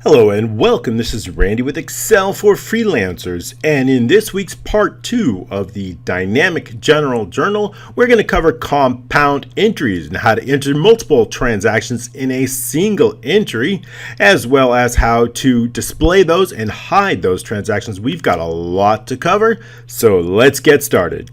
Hello and welcome. This is Randy with Excel for Freelancers, and in this week's part 2 of the Dynamic General Journal, we're going to cover compound entries and how to enter multiple transactions in a single entry, as well as how to display those and hide those transactions. We've got a lot to cover, so let's get started.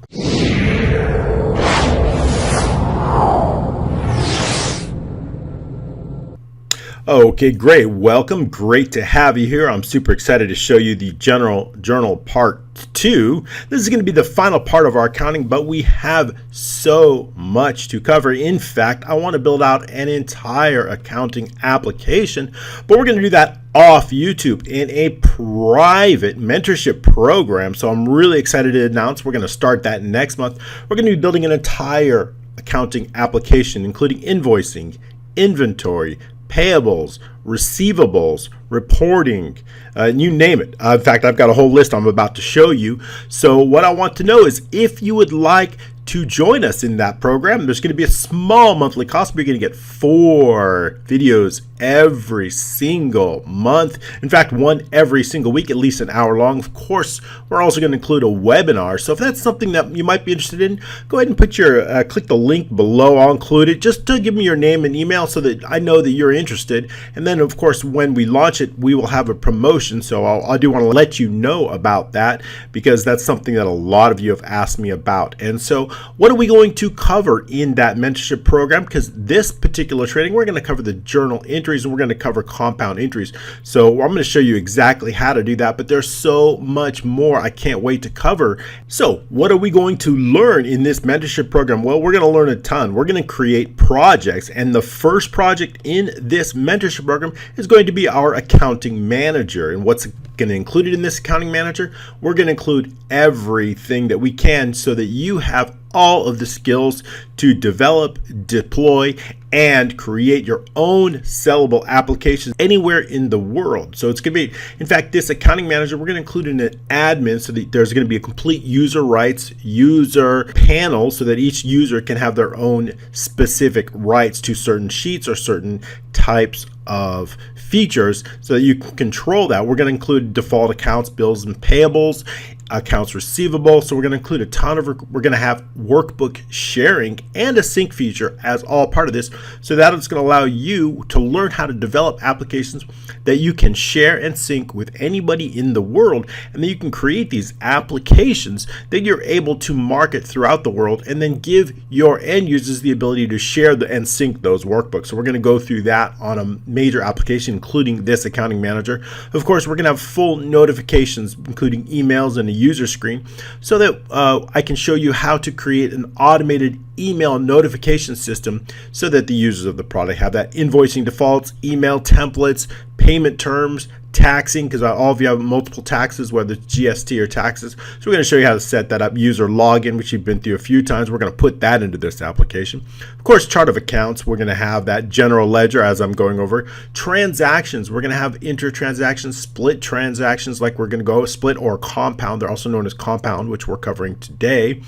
Okay, great. Welcome. Great to have you here. I'm super excited to show you the General Journal Part 2. This is going to be the final part of our accounting, but we have so much to cover. In fact, I want to build out an entire accounting application, but we're going to do that off YouTube in a private mentorship program. So I'm really excited to announce we're going to start that next month. We're going to be building an entire accounting application, including invoicing, inventory, payables, receivables, reporting, you name it. In fact, I've got a whole list I'm about to show you. So what I want to know is if you would like to join us in that program. There's going to be a small monthly cost, but you're going to get 4 videos every single month. In fact, one every single week, at least an hour long. Of course, we're also going to include a webinar. So if that's something that you might be interested in, go ahead and put your click the link below. I'll include it just to give me your name and email so that I know that you're interested. And then, of course, when we launch it, we will have a promotion. So I do want to let you know about that because that's something that a lot of you have asked me about. And so what are we going to cover in that mentorship program? Because this particular training, we're going to cover the journal entries and we're going to cover compound entries. So I'm going to show you exactly how to do that, but there's so much more I can't wait to cover. So what are we going to learn in this mentorship program? Well, we're going to learn a ton. We're going to create projects, and the first project in this mentorship program is going to be our accounting manager. And what's going to include in this accounting manager? We're going to include everything that we can so that you have all of the skills to develop, deploy, and create your own sellable applications anywhere in the world. So it's going to be, in fact, this accounting manager, we're going to include an admin so that there's going to be a complete user rights, user panel so that each user can have their own specific rights to certain sheets or certain types of features so that you can control that. We're going to include default accounts, bills and payables, accounts receivable. So we're going to include a ton of, we're going to have workbook sharing and a sync feature as all part of this. So that is going to allow you to learn how to develop applications that you can share and sync with anybody in the world. And then you can create these applications that you're able to market throughout the world and then give your end users the ability to share and sync those workbooks. So we're going to go through that on a major application, including this accounting manager. Of course, we're going to have full notifications, including emails and a user screen, so that I can show you how to create an automated email notification system so that the users of the product have that invoicing defaults, email templates, payment terms, taxing, because all of you have multiple taxes, whether it's GST or taxes. So we're going to show you how to set that up. User login, which you've been through a few times. We're going to put that into this application. Of course, chart of accounts. We're going to have that general ledger as I'm going over. Transactions. We're going to have inter-transactions, split transactions, like we're going to go split or compound. They're also known as compound, which we're covering today.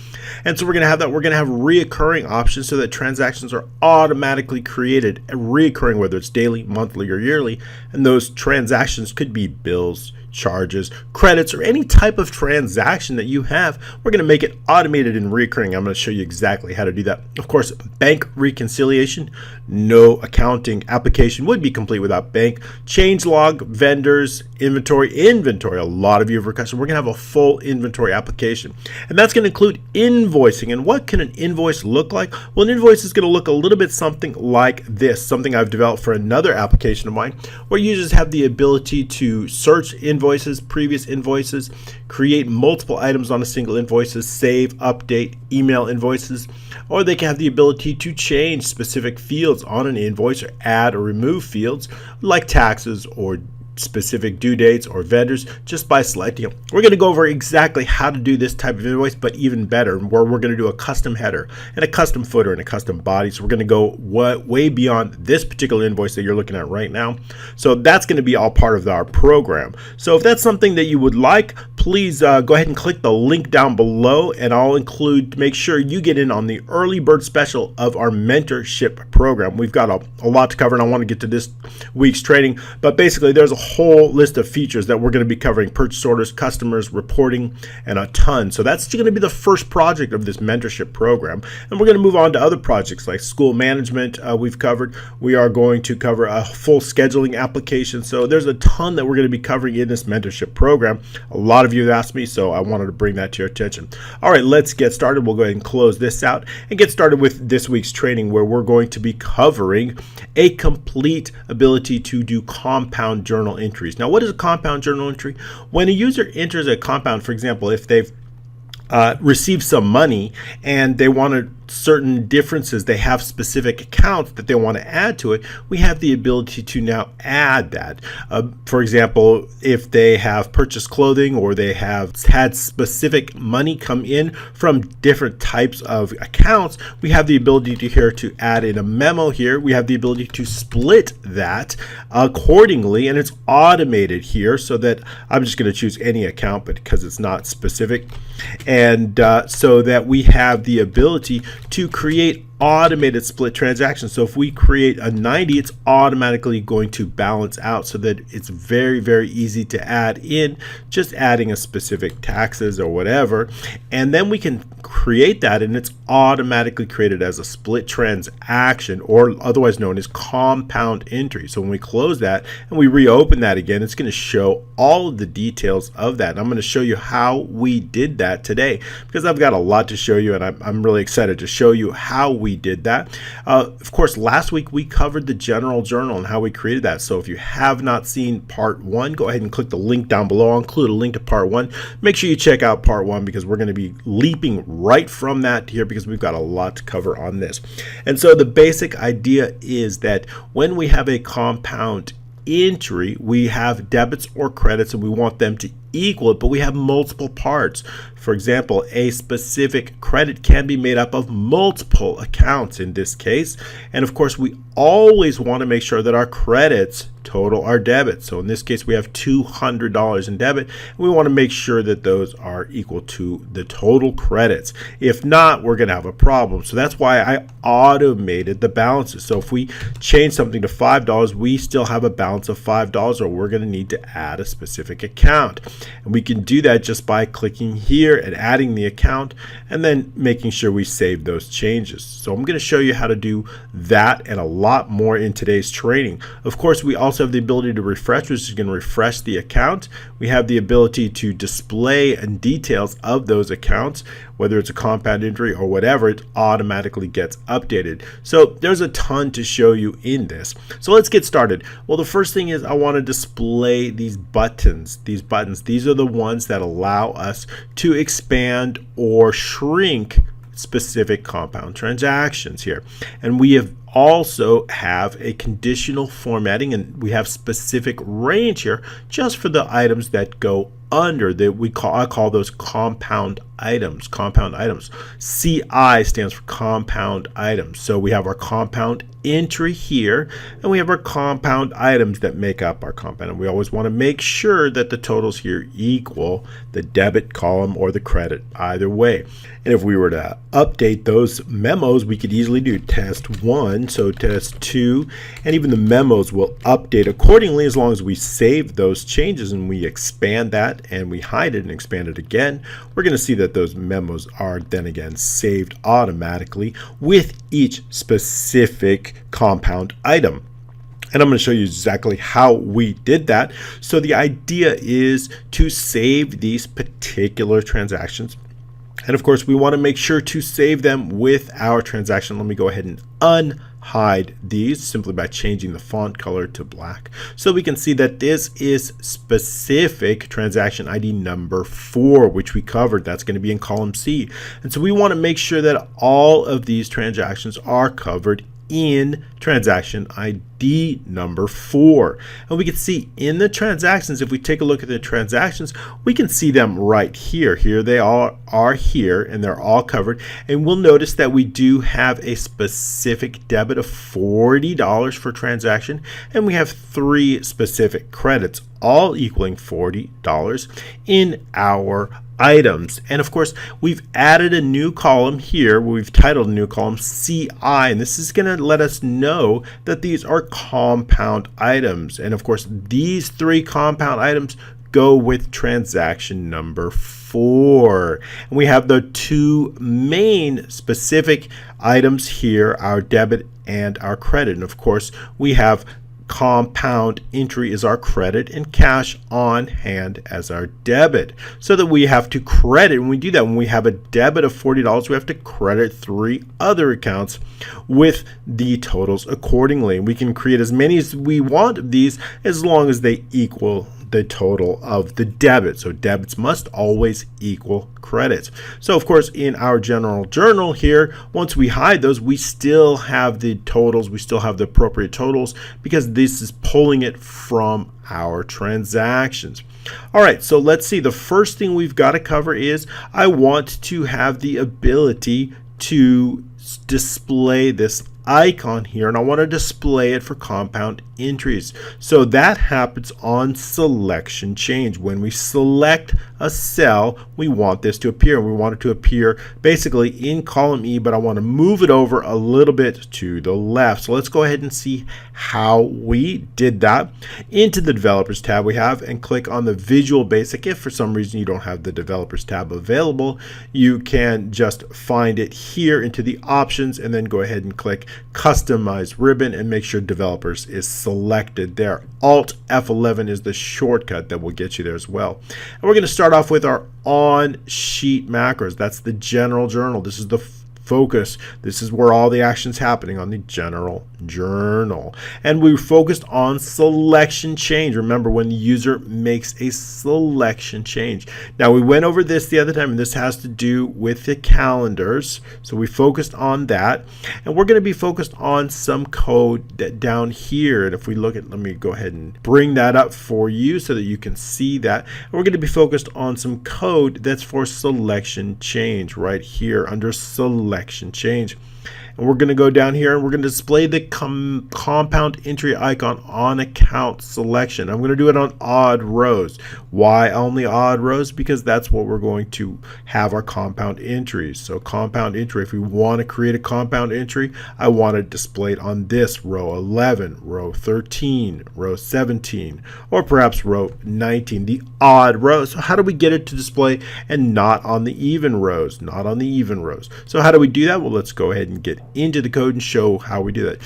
And so we're going to have that. We're going to have reoccurring options so that transactions are automatically created, reoccurring, whether it's daily, monthly, or yearly. And those transactions could be bills, charges, credits, or any type of transaction that you have. We're going to make it automated and recurring. I'm going to show you exactly how to do that. Of course, bank reconciliation. No accounting application would be complete without bank. Change log, vendors, inventory. A lot of you have requested. We're going to have a full inventory application. And that's going to include invoicing. And what can an invoice look like? Well, an invoice is going to look a little bit something like this, something I've developed for another application of mine, where users have the ability to search invoices, previous invoices, create multiple items on a single invoices, save, update, email invoices, or they can have the ability to change specific fields on an invoice or add or remove fields like taxes or specific due dates or vendors just by selecting them. We're going to go over exactly how to do this type of invoice, but even better, where we're going to do a custom header and a custom footer and a custom body. So we're going to go way beyond this particular invoice that you're looking at right now. So that's going to be all part of our program. So if that's something that you would like, please go ahead and click the link down below, and I'll make sure you get in on the early bird special of our mentorship program. We've got a lot to cover, and I want to get to this week's training, but basically there's a whole list of features that we're going to be covering: purchase orders, customers, reporting, and a ton. So that's going to be the first project of this mentorship program, and we're going to move on to other projects like school management. We've covered. We are going to cover a full scheduling application. So there's a ton that we're going to be covering in this mentorship program. A lot of you have asked me, so I wanted to bring that to your attention. All right, let's get started. We'll go ahead and close this out and get started with this week's training, where we're going to be covering a complete ability to do compound journal entries. Now, what is a compound journal entry? When a user enters a compound, for example, if they've received some money and they want certain differences, they have specific accounts that they want to add to it, we have the ability to now add that. For example, if they have purchased clothing or they have had specific money come in from different types of accounts, we have the ability to add in a memo here. We have the ability to split that accordingly, and it's automated here, so that I'm just going to choose any account, but because it's not specific, and so that we have the ability to create automated split transactions. So if we create a 90, it's automatically going to balance out, so that it's very, very easy to add in, just adding a specific taxes or whatever, and then we can create that, and it's automatically created as a split transaction, or otherwise known as compound entry. So when we close that and we reopen that again, it's going to show all of the details of that. And I'm going to show you how we did that today, because I've got a lot to show you, and I'm really excited to show you how we did that. Of course, last week we covered the general journal and how we created that. So if you have not seen part 1, go ahead and click the link down below. I'll include a link to part 1. Make sure you check out part 1, because we're going to be leaping right from that here, because we've got a lot to cover on this. And so the basic idea is that when we have a compound entry, we have debits or credits, and we want them to equal it, but we have multiple parts. For example, a specific credit can be made up of multiple accounts in this case, and of course we always want to make sure that our credits total our debits. So in this case we have $200 in debit, and we want to make sure that those are equal to the total credits. If not, we're going to have a problem. So that's why I automated the balances. So if we change something to $5, we still have a balance of $5, or we're going to need to add a specific account. And we can do that just by clicking here and adding the account, and then making sure we save those changes. So I'm going to show you how to do that and a lot more in today's training. Of course, we also have the ability to refresh, which is going to refresh the account. We have the ability to display and details of those accounts, whether it's a compound entry or whatever, it automatically gets updated. So there's a ton to show you in this. So let's get started. Well, the first thing is I want to display these buttons. These are the ones that allow us to expand or shrink specific compound transactions here. And we also have a conditional formatting, and we have specific range here just for the items that go under that I call those compound items. CI stands for compound items. So we have our compound entry here, and we have our compound items that make up our compound, and we always want to make sure that the totals here equal the debit column or the credit, either way. And if we were to update those memos, we could easily do test 1, so test 2, and even the memos will update accordingly as long as we save those changes and we expand that and we hide it and expand it again. We're going to see that those memos are then again saved automatically with each specific compound item. And I'm going to show you exactly how we did that. So the idea is to save these particular transactions. And of course, we want to make sure to save them with our transaction. Let me go ahead and unhide these simply by changing the font color to black. So we can see that this is specific transaction ID number 4, which we covered. That's going to be in column C. And so we want to make sure that all of these transactions are covered in transaction ID number 4. And we can see in the transactions, if we take a look at the transactions, we can see them right here. Here they all are here, and they're all covered. And we'll notice that we do have a specific debit of $40 for transaction, and we have 3 specific credits, all equaling $40 in our items. And of course, we've added a new column here. We've titled a new column CI, and this is going to let us know that these are compound items. And of course, these 3 compound items go with transaction number 4. And we have the 2 main specific items here, our debit and our credit. And of course, we have compound entry is our credit and cash on hand as our debit, so that we have to credit. When we do that, when we have a debit of $40, we have to credit 3 other accounts with the totals accordingly. We can create as many as we want of these as long as they equal the total of the debit. So debits must always equal credits. So of course, in our general journal here, once we hide those, we still have the totals, we still have the appropriate totals, because this is pulling it from our transactions. All right, so let's see. The first thing we've got to cover is I want to have the ability to display this icon here, and I want to display it for compound entries. So that happens on selection change. When we select a cell, we want this to appear, and we want it to appear basically in column E, but I want to move it over a little bit to the left. So let's go ahead and see how we did that. Into the developers tab we have, and click on the Visual Basic. If for some reason you don't have the developers tab available, you can just find it here into the options, and then go ahead and click Customize Ribbon and make sure developers is selected there. Alt F11 is the shortcut that will get you there as well. And we're going to start off with our on sheet macros. That's the general journal. This is the focus. This is where all the action's happening on the general journal. And we focused on selection change. Remember, when the user makes a selection change. Now, we went over this the other time, and this has to do with the calendars. So we focused on that. And we're going to be focused on some code that down here. And if we look at, let me go ahead and bring that up for you so that you can see that. And we're going to be focused on some code that's for selection change right here under selection change. And we're going to go down here and we're going to display the compound entry icon on account selection. I'm going to do it on odd rows. Why only odd rows? Because that's what we're going to have our compound entries. So compound entry, if we want to create a compound entry, I want it displayed on this row 11, row 13, row 17, or perhaps row 19, the odd rows. So how do we get it to display and not on the even rows? Not on the even rows. So how do we do that? Well, let's go ahead and get into the code and show how we do that.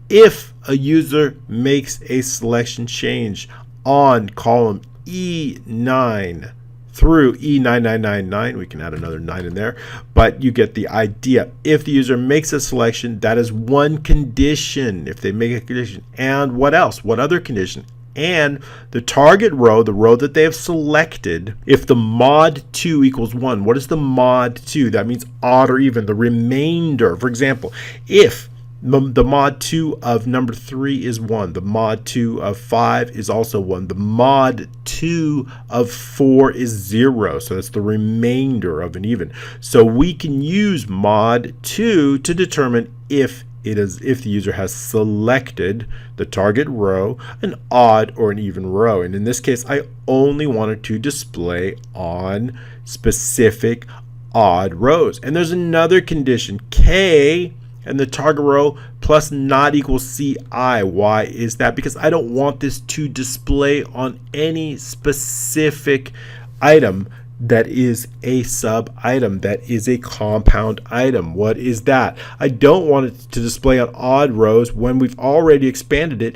If a user makes a selection change on column E9 through E9999, we can add another 9 in there, but you get the idea. If the user makes a selection, that is one condition. If they make a condition, and what else? What other condition? And the target row, the row that they have selected, if the mod 2 equals 1, what is the mod 2? That means odd or even, the remainder. For example, if the mod 2 of number 3 is 1, the mod 2 of 5 is also 1, the mod 2 of 4 is 0, so that's the remainder of an even. So we can use mod 2 to determine if the user has selected the target row, an odd or an even row. And in this case, I only wanted to display on specific odd rows. And there's another condition, K and the target row plus not equals CI. Why is that? Because I don't want this to display on any specific item that is a sub item, that is a compound item. What is that? I don't want it to display on odd rows when we've already expanded it.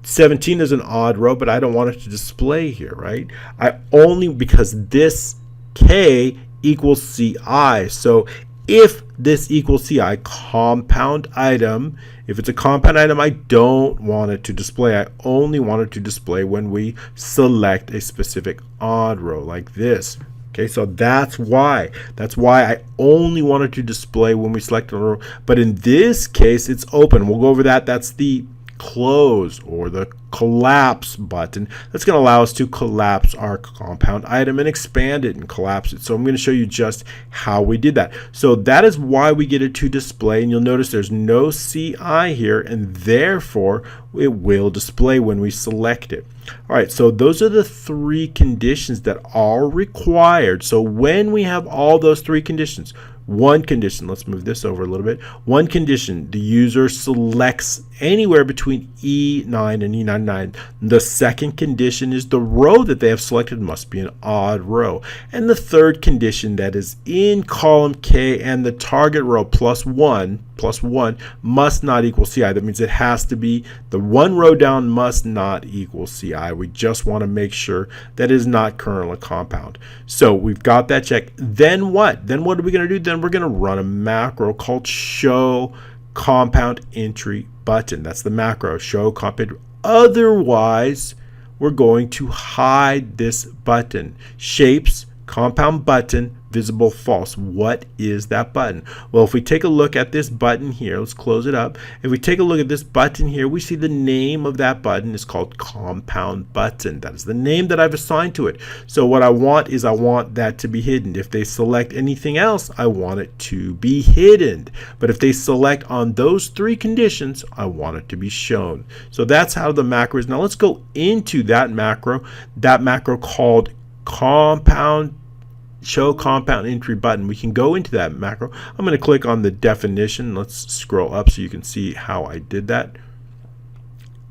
17 is an odd row, but I don't want it to display here, right? I only, because this K equals CI. So if this equals CI, compound item, if it's a compound item, I don't want it to display. I only want it to display when we select a specific odd row like this. Okay, so that's why. That's why I only wanted to display when we select a row. But in this case, it's open. We'll go over that. That's the close or the collapse button. That's going to allow us to collapse our compound item and expand it and collapse it. So I'm going to show you just how we did that. So that is why we get it to display, and you'll notice there's no CI here, and therefore it will display when we select it. All right, so those are the three conditions that are required. So when we have all those three conditions, one condition, let's move this over a little bit. One condition, the user selects anywhere between E9 and E99. The second condition is the row that they have selected must be an odd row. And the third condition, that is in column K and the target row plus one must not equal CI. That means it has to be, the one row down must not equal CI. We just want to make sure that it is not kernel compound. So we've got that check. Then what? Then what are we going to do? Then we're going to run a macro called show compound entry button. That's the macro, show compound. Otherwise, we're going to hide this button. Shapes, compound button, visible false. What is that button? Well, if we take a look at this button here, let's close it up. If we take a look at this button here, we see the name of that button is called compound button. That is the name that I've assigned to it. So what I want is I want that to be hidden. If they select anything else, I want it to be hidden. But if they select on those three conditions, I want it to be shown. So that's how the macro is. Now let's go into that macro called show compound entry button. We can go into that macro. I'm going to click on the definition. Let's scroll up so you can see how I did that.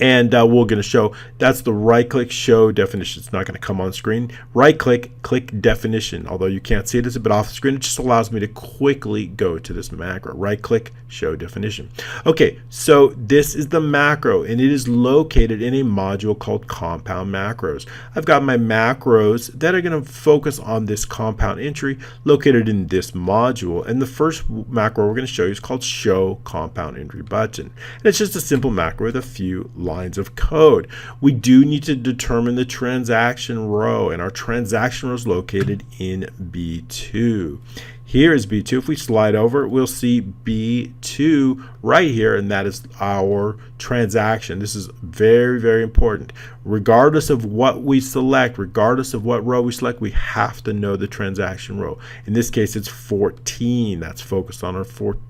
And we're going to show, that's the right click show definition. It's not going to come on screen. Right click, click definition. Although you can't see it, it's a bit off the screen. It just allows me to quickly go to this macro. Right click, show definition. Okay, so this is the macro, and it is located in a module called compound macros. I've got my macros that are going to focus on this compound entry located in this module. And the first macro we're going to show you is called show compound entry button. And it's just a simple macro with a few lines of code. We do need to determine the transaction row, and our transaction row is located in B2. Here is B2. If we slide over, we'll see B2 right here, and that is our transaction. This is very, very important. Regardless of what we select, regardless of what row we select, we have to know the transaction row. In this case, it's 14. That's focused on our 14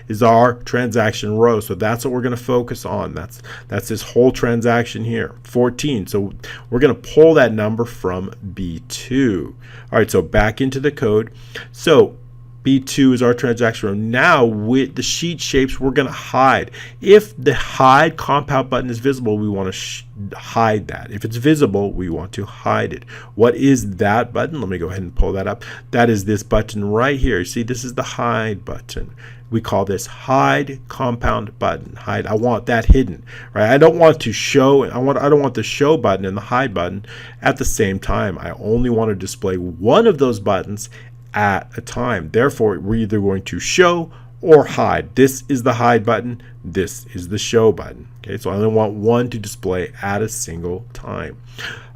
is our transaction row. So that's what we're going to focus on. That's this whole transaction here, 14. So we're going to pull that number from B2. All right, so back into the code. So B2 is our transaction row. Now with the sheet shapes, we're going to hide. If the hide compound button is visible, we want to hide that. If it's visible, we want to hide it. What is that button? Let me go ahead and pull that up. That is this button right here. You see, this is the hide button. We call this hide compound button. Hide. I want that hidden, right? I don't want to show. I don't want the show button and the hide button at the same time. I only want to display one of those buttons at a time. Therefore, we're either going to show or hide. This is the hide button. This is the show button. Okay, so I only want one to display at a single time.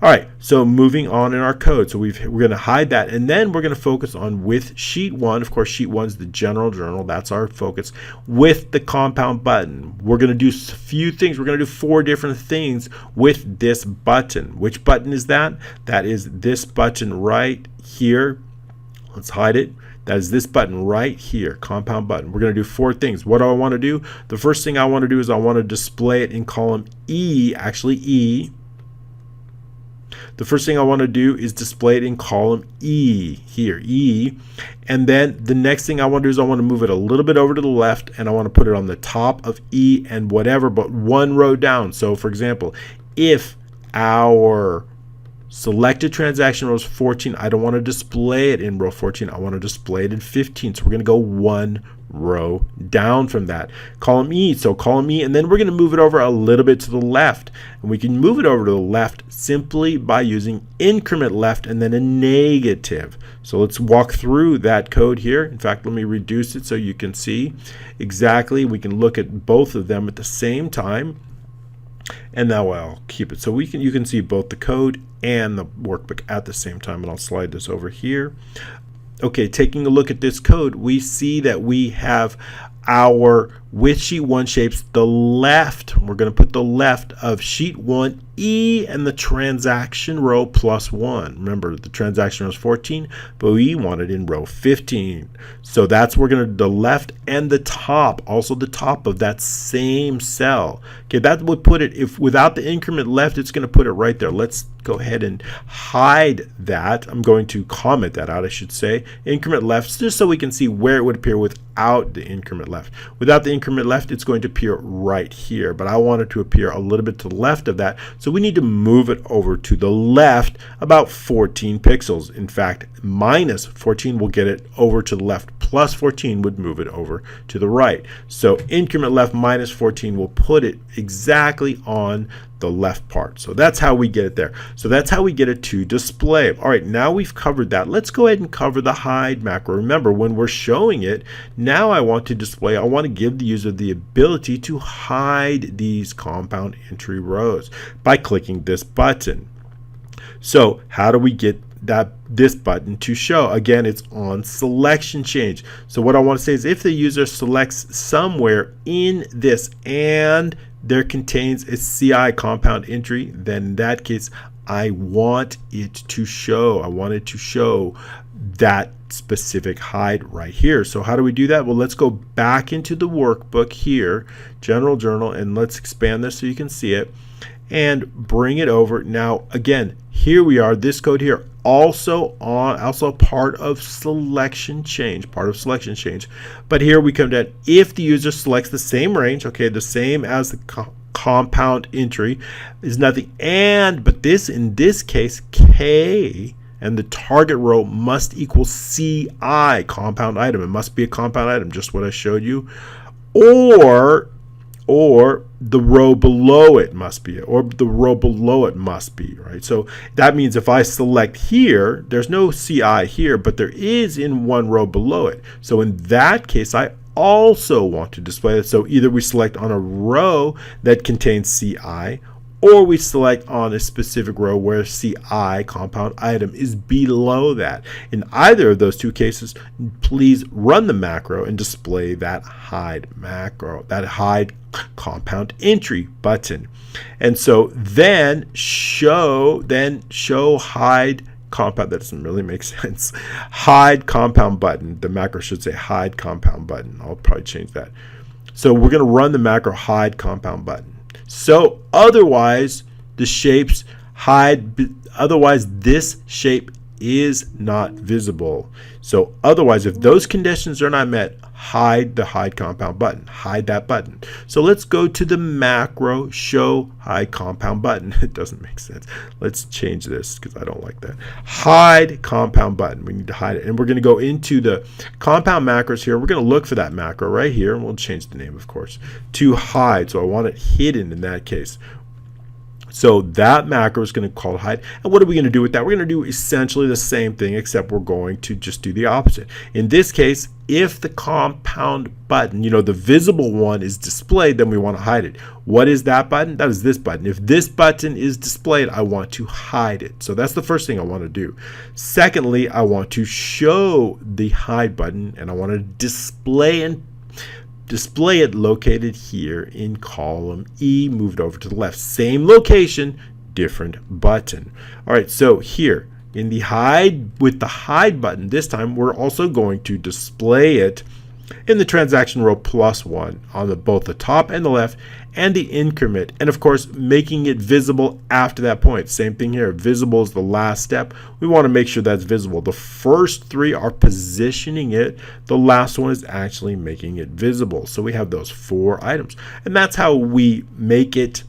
All right, so moving on in our code. So we're going to hide that, and then we're going to focus on with sheet one. Of course, sheet one is the general journal. That's our focus. With the compound button, we're going to do a few things. We're going to do 4 different things with this button. Which button is that? That is this button right here. Let's hide it. That is this button right here, compound button. We're going to do 4 things. What do I want to do? The first thing I want to do is I want to display it in column E, actually E. The first thing I want to do is display it in column E, here, E. And then the next thing I want to do is I want to move it a little bit over to the left, and I want to put it on the top of E and whatever, but one row down. So for example, if our selected transaction row is 14, I don't want to display it in row 14. I want to display it in 15. So we're going to go one row down from that. Column E, so column E, and then we're going to move it over a little bit to the left. And we can move it over to the left simply by using increment left and then a negative. So let's walk through that code here. In fact, let me reduce it so you can see exactly. We can look at both of them at the same time. And now I'll keep it. So you can see both the code and the workbook at the same time. And I'll slide this over here. Okay, taking a look at this code, we see that we have our with sheet 1 shapes, the left, we're going to put the left of sheet 1E and the transaction row +1. Remember, the transaction row is 14, but we want it in row 15. So that's we're going to the left and the top, also the top of that same cell. Okay, that would put it, if without the increment left, it's going to put it right there. Let's go ahead and hide that. I'm going to comment that out, I should say. Increment left, just so we can see where it would appear without the increment left. Without the increment left, it's going to appear right here, but I want it to appear a little bit to the left of that, so we need to move it over to the left about 14 pixels. In fact, minus 14 will get it over to the left, plus 14 would move it over to the right. So increment left minus 14 will put it exactly on the left part. So that's how we get it there. So that's how we get it to display. All right, now we've covered that. Let's go ahead and cover the hide macro. Remember, when we're showing it, now I want to display, I want to give the user the ability to hide these compound entry rows by clicking this button. So how do we get this button to show? Again, it's on selection change. So what I want to say is if the user selects somewhere in this and there contains a CI compound entry, then in that case I want it to show. I want it to show that specific hide right here. So how do we do that? Well, let's go back into the workbook here, General Journal, and let's expand this so you can see it and bring it over. Now again, here we are, this code here, also part of selection change, but here we come to if the user selects the same range, okay, the same as the compound entry is nothing, but this, in this case, K and the target row must equal CI, compound item. It must be a compound item, just what I showed you, or the row below it must be, right? So that means if I select here, there's no CI here, but there is in one row below it. So in that case, I also want to display it. So either we select on a row that contains CI, or we select on a specific row where CI, compound item, is below that. In either of those two cases, please run the macro and display that hide macro, that hide compound entry button. And so then show hide compound. That doesn't really make sense. Hide compound button. The macro should say hide compound button. I'll probably change that. So we're going to run the macro hide compound button. So otherwise the shapes hide, otherwise this shape is not visible. So otherwise, if those conditions are not met, hide the hide compound button, hide that button. So let's go to the macro show hide compound button. It doesn't make sense. Let's change this because I don't like that. Hide compound button. We need to hide it. And we're going to go into the compound macros here. We're going to look for that macro right here, and we'll change the name, of course, to hide. So I want it hidden in that case. So that macro is going to call hide. And what are we going to do with that? We're going to do essentially the same thing, except we're going to just do the opposite. In this case, if the compound button, the visible one is displayed, then we want to hide it. What is that button? That is this button. If this button is displayed, I want to hide it. So that's the first thing I want to do. Secondly, I want to show the hide button, and I want to display it located here in column E, moved over to the left. Same location, different button. All right, so here in the hide, with the hide button, this time we're also going to display it in the transaction row +1 on both the top and the left, and the increment, and of course making it visible after that point. Same thing here, visible is the last step. We want to make sure that's visible. The first three are positioning it, the last one is actually making it visible. So we have those 4 items, and that's how we make it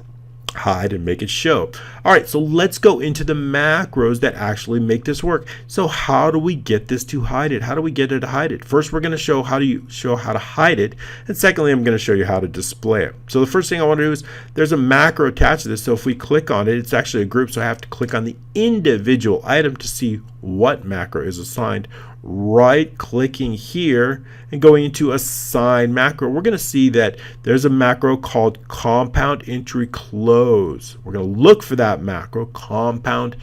hide and make it show. All right, so let's go into the macros that actually make this work. So how do we get this to hide it? How do we get it to hide it? First, we're going to show how to hide it, and secondly, I'm going to show you how to display it. So the first thing I want to do is there's a macro attached to this. So if we click on it, it's actually a group, so I have to click on the individual item to see what macro is assigned, right clicking here and going into assign macro, we're going to see that there's a macro called compound entry close. We're going to look for that macro, compound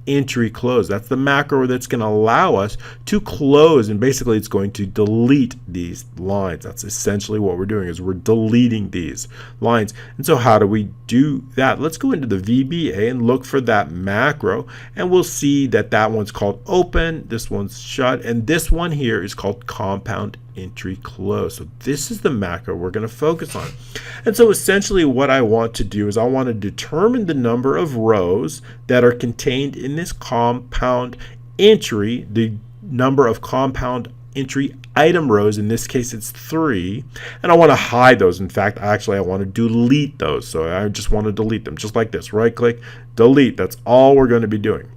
entry close. That's the macro that's going to allow us to close, and basically it's going to delete these lines. That's essentially what we're doing, is we're deleting these lines. And so how do we do that? Let's go into the VBA and look for that macro, and we'll see that that one's called open, this one's shut, and this one here is called compound entry close. So this is the macro we're going to focus on. And so essentially what I want to do is I want to determine the number of rows that are contained in this compound entry, the number of compound entry item rows. In this case it's 3, and I want to hide those. In fact, I want to delete those. So I just want to delete them, just like this. Right click, delete. That's all we're going to be doing.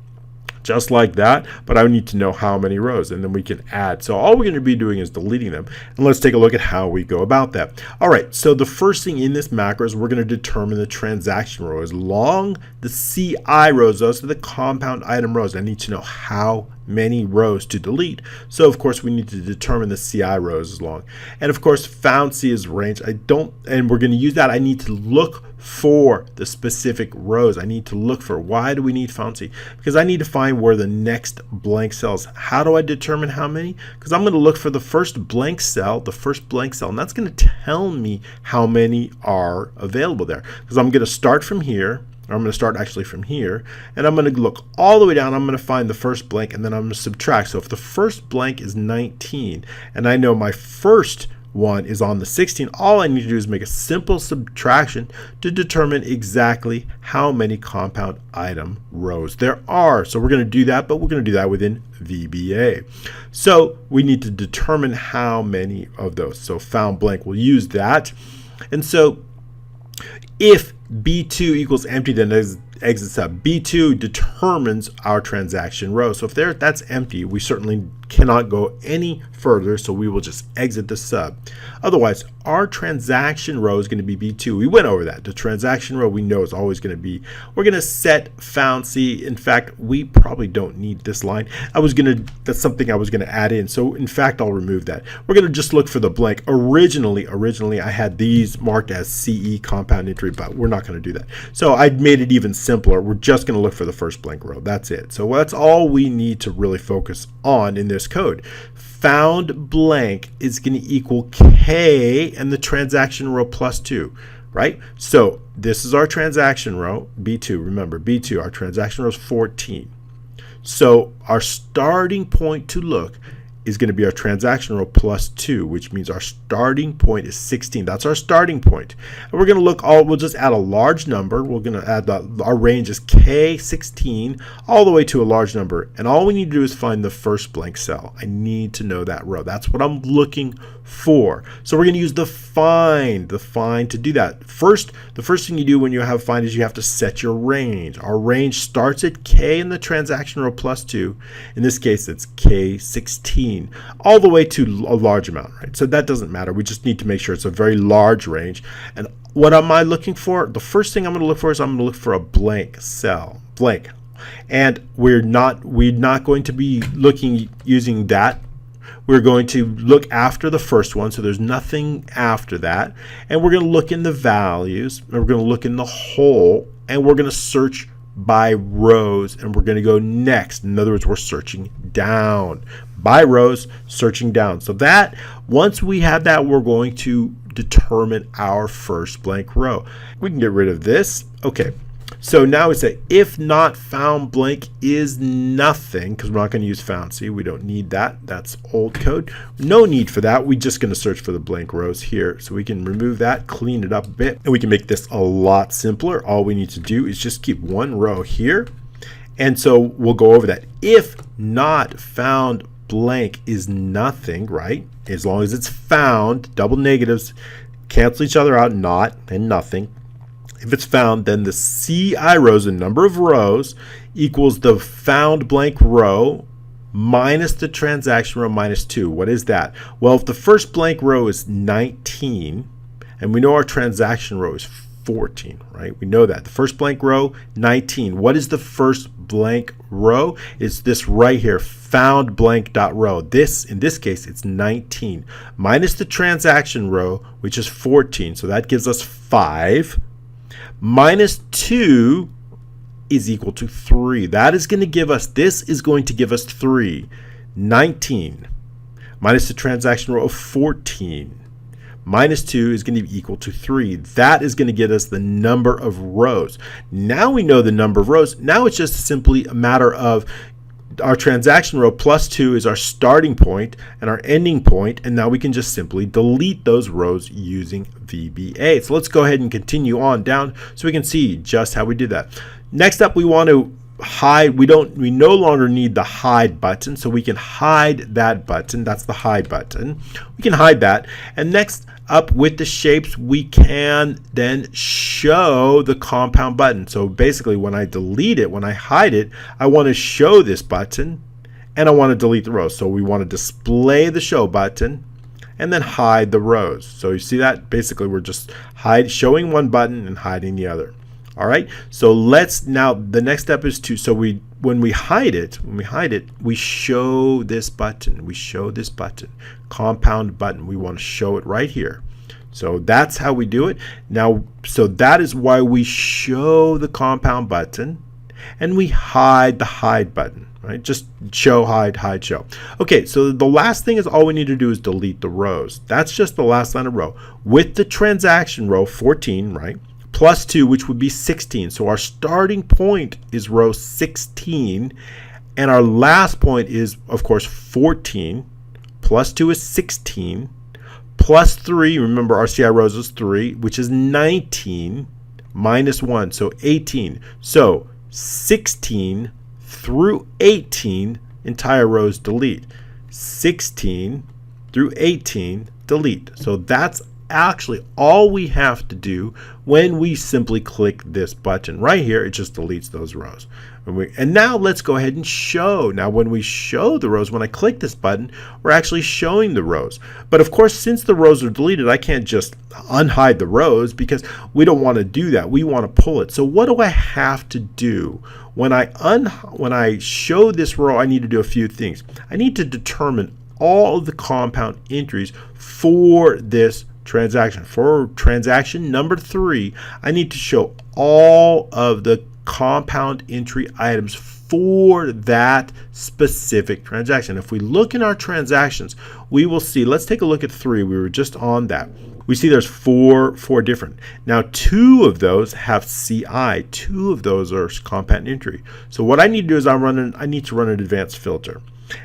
Just like that, but I need to know how many rows, and then we can add. So all we're going to be doing is deleting them, and let's take a look at how we go about that. All right, so the first thing in this macro is we're going to determine the transaction row. As long the CI rows, those are the compound item rows, I need to know how many rows to delete. So of course we need to determine the CI rows as long. And of course found C is range. And we're going to use that. I need to look for the specific rows. I need to look for, why do we need found C? Because I need to find where the next blank cells. How do I determine how many? Because I'm going to look for the first blank cell, and that's going to tell me how many are available there. Because I'm going to start from here, or I'm going to start actually from here, and I'm going to look all the way down. I'm going to find the first blank, and then I'm going to subtract. So if the first blank is 19, and I know my first one is on the 16, all I need to do is make a simple subtraction to determine exactly how many compound item rows there are. So we're going to do that, but we're going to do that within VBA. So we need to determine how many of those. So found blank, we'll use that. And so if B2 equals empty, then exit sub. B2 determines our transaction row. So if that's empty, we certainly cannot go any further, so we will just exit the sub. Otherwise, our transaction row is going to be B2. We went over that. The transaction row we know is always going to be, we're going to set found C. In fact, we probably don't need this line. That's something I was going to add in. So in fact, I'll remove that. We're going to just look for the blank. Originally I had these marked as CE compound entry, but we're not going to do that. So I made it even simpler. We're just going to look for the first blank row. That's it. So that's all we need to really focus on in this code. Found blank is going to equal K and the transaction row plus 2, right? So this is our transaction row, B2. Remember, B2, our transaction row is 14. So our starting point to look is going to be our transaction row plus 2, which means our starting point is 16. That's our starting point. And we're going to look we'll just add a large number. We're going to add our range is K16 all the way to a large number. And all we need to do is find the first blank cell. I need to know that row. That's what I'm looking for. So we're going to use the find to do that. The first thing you do when you have find is you have to set your range. Our range starts at K in the transaction row plus 2. In this case, it's K16. All the way to a large amount, right? So that doesn't matter. We just need to make sure it's a very large range. And what am I looking for? The first thing I'm going to look for is I'm going to look for a blank cell, blank. And we're not going to be using that. We're going to look after the first one, so there's nothing after that. And we're going to look in the values, and we're going to look in the whole, and we're going to search by rows, and we're going to go next. In other words, we're searching down. By rows, searching down. So that, once we have that, we're going to determine our first blank row. We can get rid of this. Okay. So now we say if not found blank is nothing, because we're not going to use found C. We don't need that. That's old code. No need for that. We're just going to search for the blank rows here. So we can remove that, clean it up a bit, and we can make this a lot simpler. All we need to do is just keep one row here. And so we'll go over that. If not found blank is nothing, right? As long as it's found, double negatives cancel each other out, not and nothing. If it's found, then the CI rows, the number of rows, equals the found blank row minus the transaction row minus 2. What is that? Well, if the first blank row is 19, and we know our transaction row is 14, right? We know that. The first blank row, 19. What is the first blank row? It's this right here, found blank dot row. This, in this case, it's 19. Minus the transaction row, which is 14. So that gives us 5. Minus 2 is equal to 3. That is going to give us, this is going to give us 3. 19 minus the transaction row of 14 minus 2 is going to be equal to 3. That is going to get us the number of rows. Now we know the number of rows. Now it's just simply a matter of our transaction row plus 2 is our starting point and our ending point, and now we can just simply delete those rows using VBA. So let's go ahead and continue on down so we can see just how we did that. Next up, we want to hide. We no longer need the hide button, so we can hide that button. That's the hide button. We can hide that. And next up, with the shapes, we can then show the compound button. So basically, when I delete it, when I hide it, I want to show this button and I want to delete the rows. So we want to display the show button and then hide the rows. So you see that? Basically, we're just showing one button and hiding the other. All right, so now the next step is when we hide it, we show this button, compound button. We want to show it right here. So that's how we do it. Now, so that is why we show the compound button and we hide the hide button, right? Just show, hide, hide, show. Okay, so the last thing is all we need to do is delete the rows. That's just the last line of row. With the transaction row, 14, right? Plus 2, which would be 16. So our starting point is row 16, and our last point is, of course, 14. Plus 2 is 16. Plus 3, remember our CI rows is 3, which is 19, minus 1, so 18. So 16 through 18, entire rows delete. 16 through 18, delete. So that's actually all we have to do when we simply click this button right here. It just deletes those rows. And now let's go ahead and show. Now when we show the rows, when I click this button, we're actually showing the rows. But of course, since the rows are deleted, I can't just unhide the rows because we don't want to do that. We want to pull it. So what do I have to do? When I show this row, I need to do a few things. I need to determine all of the compound entries for this transaction. For transaction number 3, I need to show all of the compound entry items for that specific transaction. If we look in our transactions, we will see, let's take a look at 3. We were just on that. We see there's four different. Now 2 of those have CI. 2 of those are compound entry. So what I need to do is I need to run an advanced filter.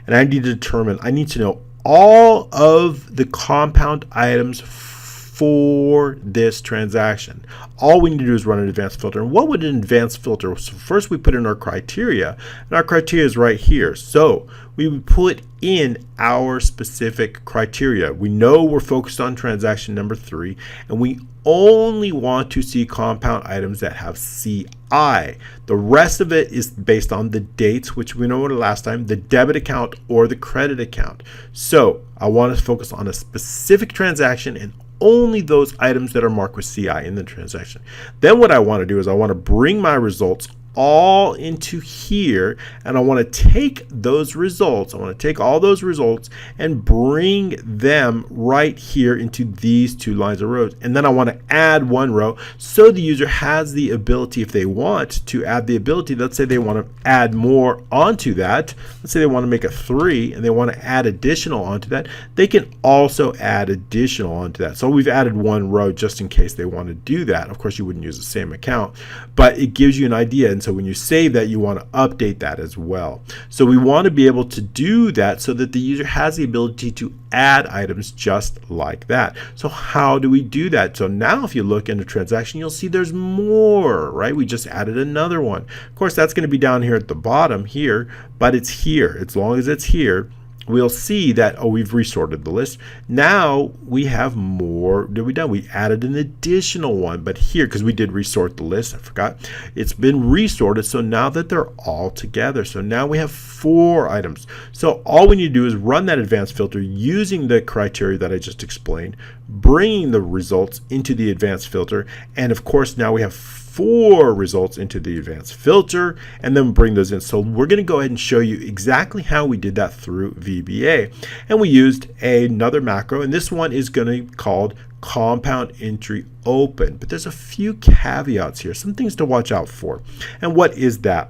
And I need to know all of the compound items for this transaction. All we need to do is run an advanced filter. And what would an advanced filter? So first we put in our criteria, and our criteria is right here. So we would put in our specific criteria. We know we're focused on transaction number 3, and we only want to see compound items that have CI. The rest of it is based on the dates, which we know last time, the debit account or the credit account. So I want to focus on a specific transaction and only those items that are marked with CI in the transaction. Then what I want to do is I want to bring my results all into here, and I want to take those results, I want to take all those results and bring them right here into these 2 lines of rows. And then I want to add 1 row so the user has the ability, if they want to add the ability, let's say they want to add more onto that, let's say they want to make a 3 and they want to add additional onto that, they can also add additional onto that. So we've added 1 row just in case they want to do that. Of course, you wouldn't use the same account, but it gives you an idea. And so when you save that, you want to update that as well. So we want to be able to do that so that the user has the ability to add items just like that. So how do we do that? So now if you look in the transaction, you'll see there's more, right? We just added another one. Of course, that's going to be down here at the bottom here, but it's here. As long as it's here, we'll see that, oh, we've resorted the list. Now we have more that we done. We added an additional one, but here, because we did resort the list, I forgot, it's been resorted. So now that they're all together, so now we have 4 items. So all we need to do is run that advanced filter using the criteria that I just explained, bringing the results into the advanced filter, and of course now we have 4 results into the advanced filter, and then bring those in. So we're going to go ahead and show you exactly how we did that through VBA. And we used another macro, and this one is going to be called compound entry open. But there's a few caveats here, some things to watch out for. And what is that?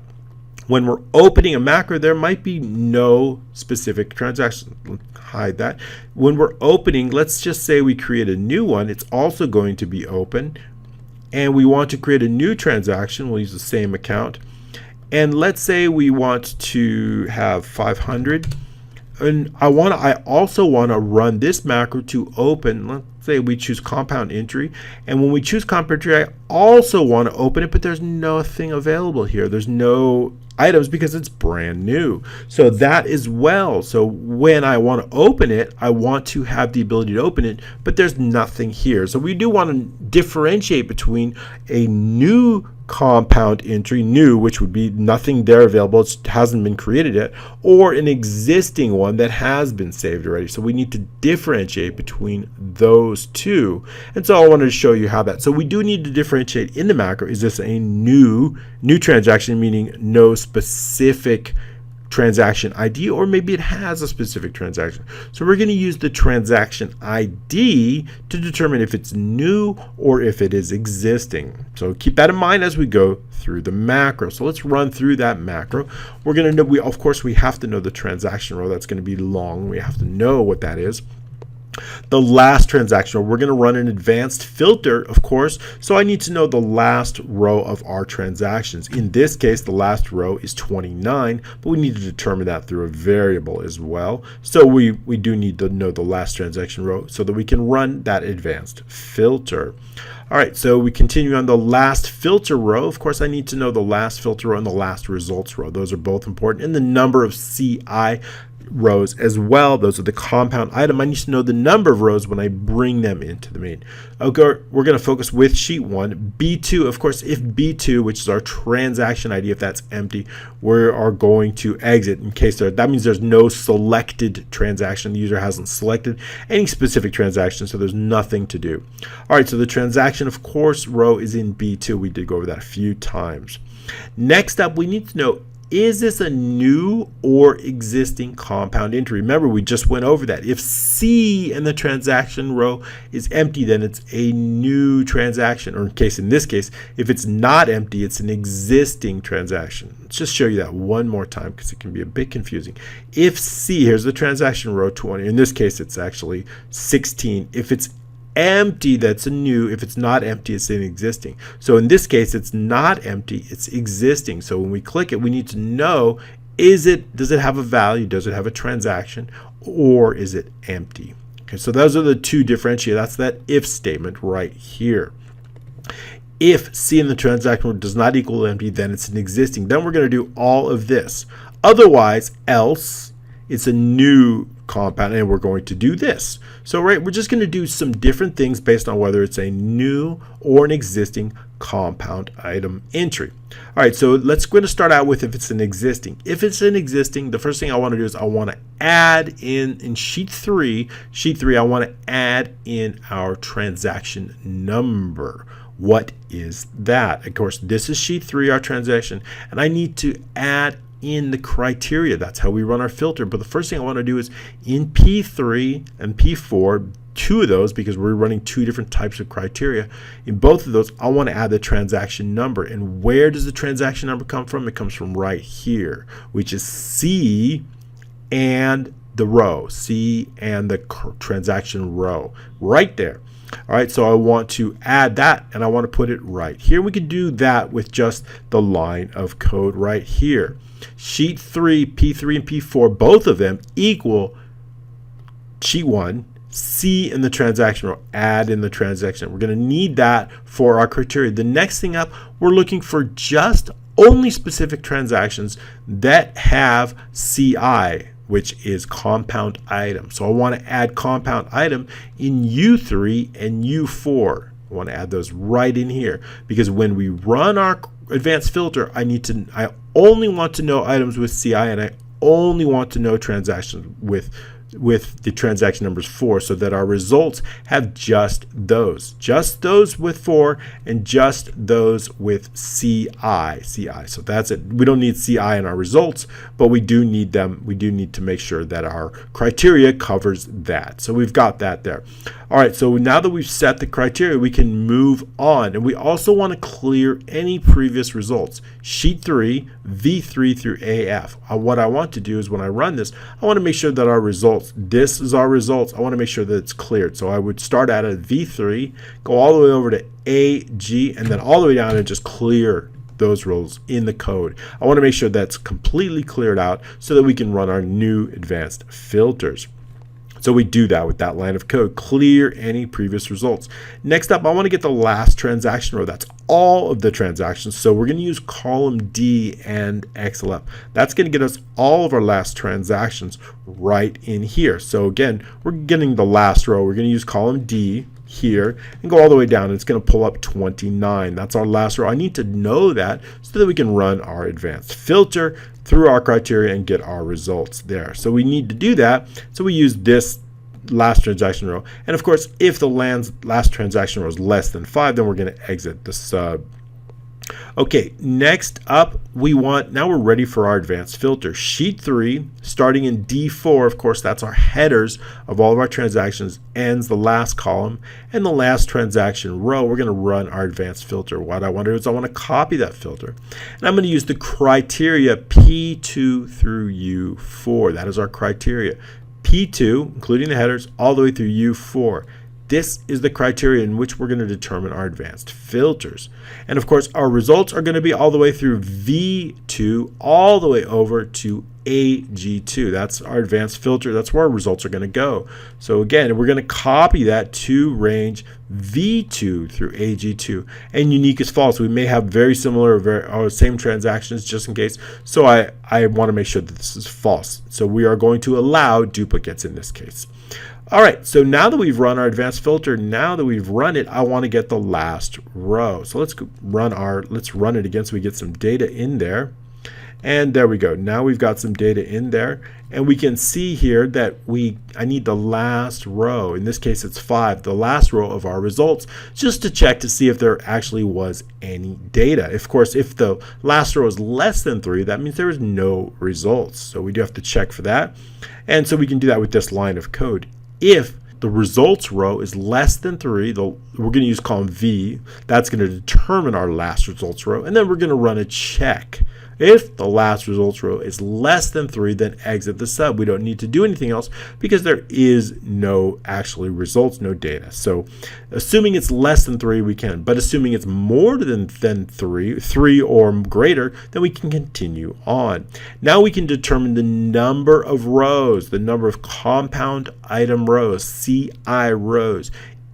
When we're opening a macro, there might be no specific transaction. Hide that. When we're opening, let's just say we create a new one, it's also going to be open. And we want to create a new transaction. We'll use the same account. And let's say we want to have 500. And I also want to run this macro to open. Let's say we choose compound entry. And when we choose compound entry, I also want to open it, but there's nothing available here. There's no items because it's brand new. So that as well. So when I want to open it, I want to have the ability to open it, but there's nothing here. So we do want to differentiate between a new compound entry, new, which would be nothing there available, it hasn't been created yet, or an existing one that has been saved already. So we need to differentiate between those two. And so I wanted to show you how that. So we do need to differentiate in the macro. Is this a new transaction, meaning no specific transaction ID, or maybe it has a specific transaction. So we're going to use the transaction ID to determine if it's new or if it is existing. So keep that in mind as we go through the macro. So let's run through that macro. We're going to know, of course, we have to know the transaction row. That's going to be long. We have to know what that is. The last transaction row, we're going to run an advanced filter, of course, so I need to know the last row of our transactions. In this case, the last row is 29, but we need to determine that through a variable as well. So we do need to know the last transaction row so that we can run that advanced filter. All right, so we continue on the last filter row. Of course, I need to know the last filter row and the last results row. Those are both important. And the number of CI rows as well. Those are the compound item. I need to know the number of rows when I bring them into the main. Okay, we're going to focus with sheet 1. B2, of course, if B2, which is our transaction ID, if that's empty, we are going to exit in case that means there's no selected transaction. The user hasn't selected any specific transaction, so there's nothing to do. All right, so the transaction, of course, row is in B2. We did go over that a few times. Next up, we need to know, is this a new or existing compound entry? Remember, we just went over that. If C in the transaction row is empty, then it's a new transaction, or in this case, if it's not empty, it's an existing transaction. Let's just show you that one more time because it can be a bit confusing. If C, here's the transaction row 20. In this case, it's actually 16. If it's empty, that's a new. If it's not empty, it's an existing. So in this case, it's not empty, it's existing. So when we click it, we need to know, does it have a value, does it have a transaction, or is it empty? Okay, so those are the two differentiators. That's that if statement right here. If C in the transaction does not equal empty, then it's an existing. Then we're going to do all of this. Otherwise, else, it's a new compound, and we're going to do this. So we're just going to do some different things based on whether it's a new or an existing compound item entry. All right, so let's going to start out with if it's an existing. If it's an existing, the first thing I want to do is I want to add in sheet 3, I want to add in our transaction number. What is that? Of course, this is sheet 3, our transaction, and I need to add in the criteria. That's how we run our filter. But the first thing I want to do is in P3 and P4, two of those, because we're running two different types of criteria, in both of those I want to add the transaction number. And where does the transaction number come from? It comes from right here, which is C and the row, C and the transaction row right there. All right, so I want to add that, and I want to put it right here. We could do that with just the line of code right here. Sheet 3, P3 and P4, both of them equal sheet 1, C in the transaction row, add in the transaction. We're going to need that for our criteria. The next thing up, we're looking for just only specific transactions that have CI. which is compound item. So I want to add compound item in U3 and U4. I want to add those right in here because when we run our advanced filter, I only want to know items with CI, and I only want to know transactions with the transaction numbers 4, so that our results have just those with 4 and just those with CI. So that's it. We don't need CI in our results, but we do need them. We do need to make sure that our criteria covers that. So we've got that there. All right, so now that we've set the criteria, we can move on. And we also want to clear any previous results. Sheet 3, V3 through AF. What I want to do is when I run this, I want to make sure that our results, this is our results, I want to make sure that it's cleared. So I would start out at V3, go all the way over to AG, and then all the way down and just clear those rows in the code. I want to make sure that's completely cleared out so that we can run our new advanced filters. So we do that with that line of code, clear any previous results. Next up, I want to get the last transaction row. That's all of the transactions. So we're going to use column D and XLF. That's going to get us all of our last transactions right in here. So again, we're getting the last row. We're going to use column D here and go all the way down. It's going to pull up 29. That's our last row. I need to know that so that we can run our advanced filter through our criteria and get our results there. So we need to do that. So we use this last transaction row. And of course, if the last transaction row is less than 5, then we're going to exit the sub. Okay, next up, now we're ready for our advanced filter. Sheet 3, starting in D4, of course, that's our headers of all of our transactions, ends the last column, and the last transaction row, we're going to run our advanced filter. What I want to do is I want to copy that filter, and I'm going to use the criteria P2 through U4. That is our criteria. P2, including the headers, all the way through U4. This is the criteria in which we're going to determine our advanced filters. And of course, our results are going to be all the way through V2, all the way over to AG2. That's our advanced filter. That's where our results are going to go. So again, we're going to copy that to range V2 through AG2. And unique is false. We may have very similar or same transactions just in case. So I want to make sure that this is false. So we are going to allow duplicates in this case. All right, so now that we've run our advanced filter, now that we've run it, I want to get the last row. So let's run it again so we get some data in there. And there we go. Now we've got some data in there, and we can see here that I need the last row. In this case, it's 5, the last row of our results, just to check to see if there actually was any data. Of course, if the last row is less than 3, that means there is no results. So we do have to check for that. And so we can do that with this line of code. If the results row is less than 3, we're going to use column V. That's going to determine our last results row. And then we're going to run a check. If the last results row is less than 3, then exit the sub. We don't need to do anything else because there is no actually results, no data. So assuming it's less than 3, we can. But assuming it's more than 3 or greater, then we can continue on. Now we can determine the number of rows, the number of compound item rows, CI rows,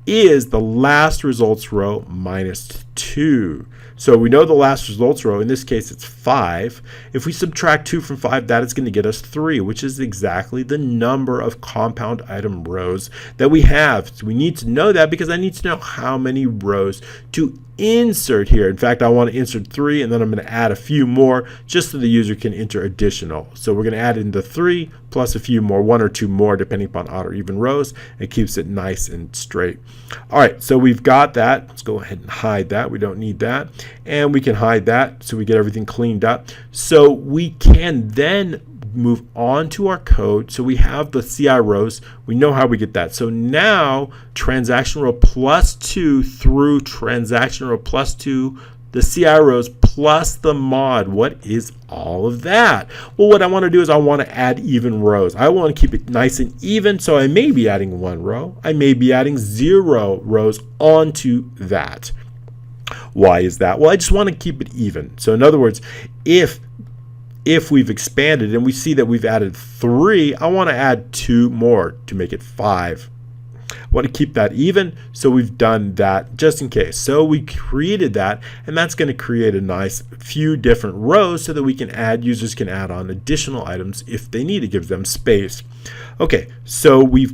is the last results row minus 2. So we know the last results row, in this case it's 5. If we subtract 2 from 5, that is going to get us 3, which is exactly the number of compound item rows that we have. So we need to know that because I need to know how many rows to insert here. In fact, I want to insert 3, and then I'm going to add a few more just so the user can enter additional. So we're going to add in the 3 plus a few more, 1 or 2 more depending upon odd or even rows. It keeps it nice and straight. All right, so we've got that. Let's go ahead and hide that. We don't need that. And we can hide that so we get everything cleaned up. So we can then move on to our code. So we have the CI rows. We know how we get that. So now transaction row plus 2 through transaction row plus 2, the CI rows plus the mod. What is all of that? Well, what I want to do is I want to add even rows. I want to keep it nice and even. So I may be adding 1 row. I may be adding 0 rows onto that. Why is that? Well, I just want to keep it even. So in other words, if we've expanded and we see that we've added 3, I want to add 2 more to make it 5. Want to keep that even, so we've done that just in case. So we created that, and that's going to create a nice few different rows so that we can add, users can add on additional items if they need. It gives them space. Okay, so we're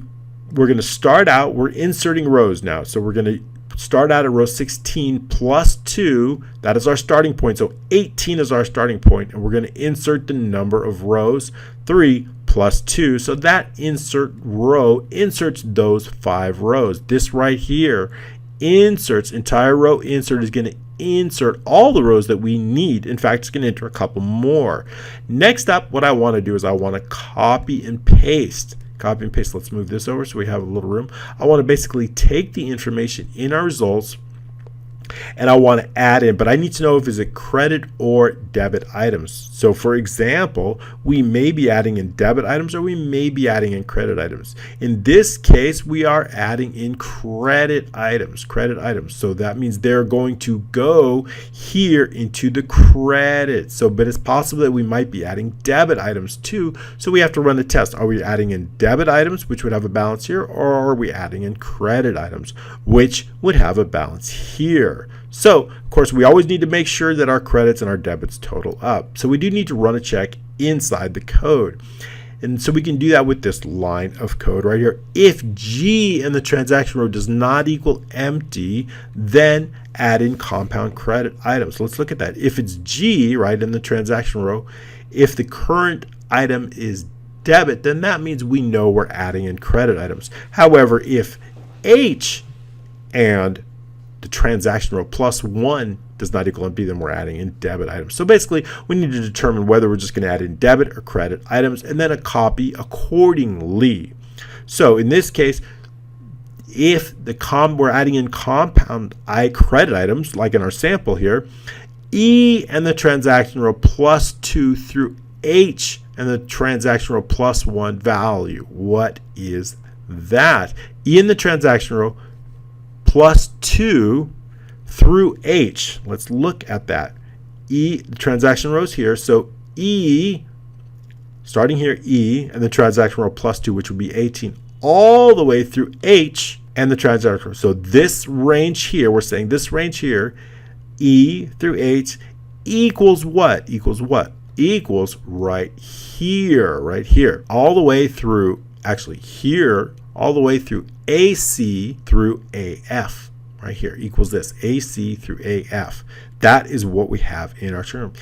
going to start out, we're inserting rows now. So we're going to start out at row 16 plus 2. That is our starting point. So 18 is our starting point, and we're going to insert the number of rows, 3 plus 2. So that insert row inserts those 5 rows. This right here inserts, entire row insert is going to insert all the rows that we need. In fact, it's going to enter a couple more. Next up, what I want to do is I want to copy and paste. Copy and paste. Let's move this over so we have a little room. I want to basically take the information in our results and I want to add in, but I need to know if it's a credit or debit items. So for example, we may be adding in debit items or we may be adding in credit items. In this case, we are adding in credit items, So that means they're going to go here into the credit. So, but it's possible that we might be adding debit items too. So we have to run a test. Are we adding in debit items, which would have a balance here, or are we adding in credit items, which would have a balance here? So, of course, we always need to make sure that our credits and our debits total up. So we do need to run a check inside the code. And so we can do that with this line of code right here. If G in the transaction row does not equal empty, then add in compound credit items. So let's look at that. If it's G, right, in the transaction row, if the current item is debit, then that means we know we're adding in credit items. However, if H and the transaction row plus 1 does not equal empty, then we're adding in debit items. So basically, we need to determine whether we're just going to add in debit or credit items and then a copy accordingly. So in this case, if we're adding in compound credit items, like in our sample here, E and the transaction row plus 2 through H and the transaction row plus 1 value. What is that? E in the transaction row plus 2 through H. Let's look at that. E, the transaction row is here. So E, starting here, E, and the transaction row plus 2, which would be 18, all the way through H and the transaction row. So this range here, we're saying this range here, E through H, equals what? Equals what? Equals right here, all the way through, actually here, all the way through AC through AF, right here, equals this, AC through AF. That is what we have in our term.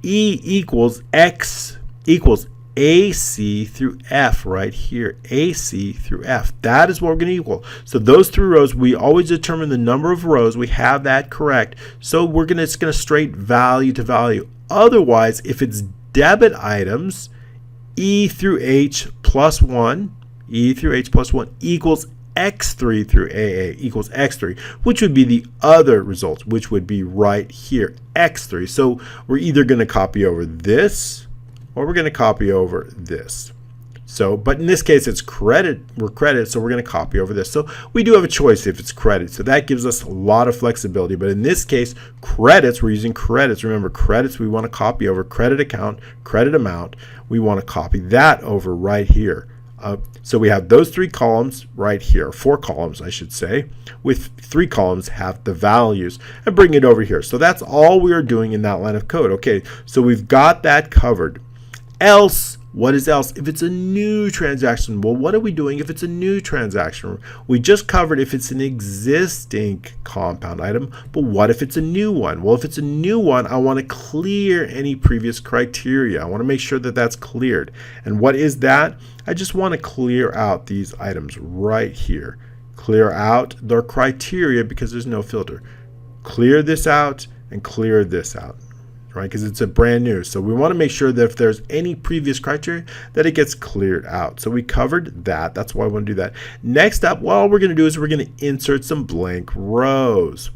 E equals X equals AC through F right here, AC through F. That is what we're going to equal. So those 3 rows, we always determine the number of rows. We have that correct. So it's going to straight value to value. Otherwise, if it's debit items, E through H plus 1, E through H plus 1 equals X3 through AA equals X3, which would be the other result, which would be right here, X3. So we're either going to copy over this or we're going to copy over this. So, but in this case, it's credit, we're credit, so we're going to copy over this. So we do have a choice if it's credit. So that gives us a lot of flexibility. But in this case, credits, we're using credits. Remember, credits, we want to copy over credit account, credit amount. We want to copy that over right here. So we have those 3 columns right here, 4 columns, I should say, with 3 columns have the values, and bring it over here. So that's all we are doing in that line of code. Okay, so we've got that covered. Else, what is else? If it's a new transaction, well, what are we doing if it's a new transaction? We just covered if it's an existing compound item, but what if it's a new one? Well, if it's a new one, I want to clear any previous criteria. I want to make sure that that's cleared. And what is that? I just want to clear out these items right here. Clear out their criteria because there's no filter. Clear this out and clear this out. Right, because it's a brand new. So we want to make sure that if there's any previous criteria that it gets cleared out. So we covered that. That's why I want to do that. Next up, what we're going to do is we're going to insert some blank rows.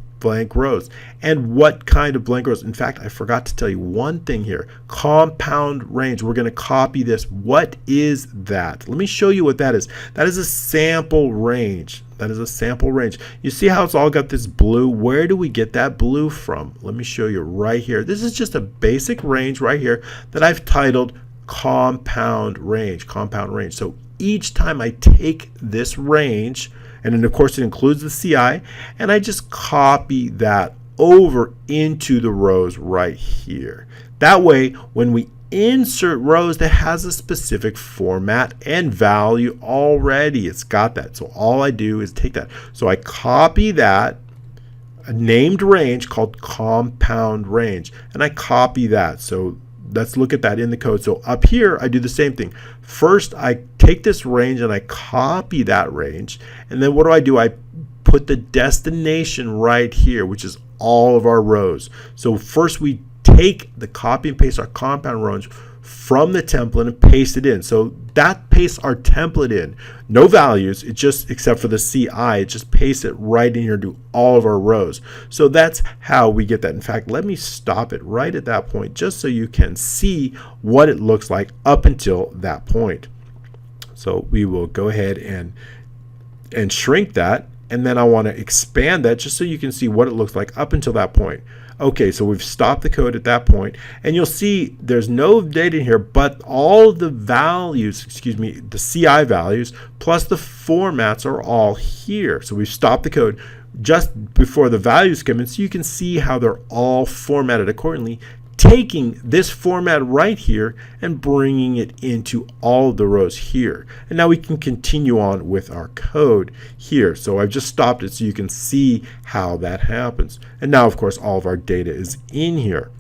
And what kind of blank rows? In fact, I forgot to tell you one thing here. Compound range. We're going to copy this. What is that? Let me show you what that is. That is a sample range. That is a sample range. You see how it's all got this blue? Where do we get that blue from? Let me show you right here. This is just a basic range right here that I've titled compound range. So each time I take this range And then of course it includes the CI, and I just copy that over into the rows right here. That way, when we insert rows that has a specific format and value already, it's got that. So all I do is take that. So I copy that, a named range called compound range, and I copy that. So let's look at that in the code. So up here, I do the same thing. First, I take this range and I copy that range. And then what do? I put the destination right here, which is all of our rows. So first we take the copy and paste our compound range from the template and paste it in. So that pastes our template in. No values, it just, except for the CI, it just pastes it right in here to all of our rows. So that's how we get that. In fact, let me stop it right at that point just so you can see what it looks like up until that point. So we will go ahead and shrink that, and then I want to expand that just so you can see what it looks like up until that point. Okay, so we've stopped the code at that point, and you'll see there's no data in here, but all the values, the CI values plus the formats are all here. So we've stopped the code just before the values come in, so you can see how they're all formatted accordingly, taking this format right here and bringing it into all of the rows here. And now we can continue on with our code here. So I've just stopped it so you can see how that happens. And now, of course, all of our data is in here.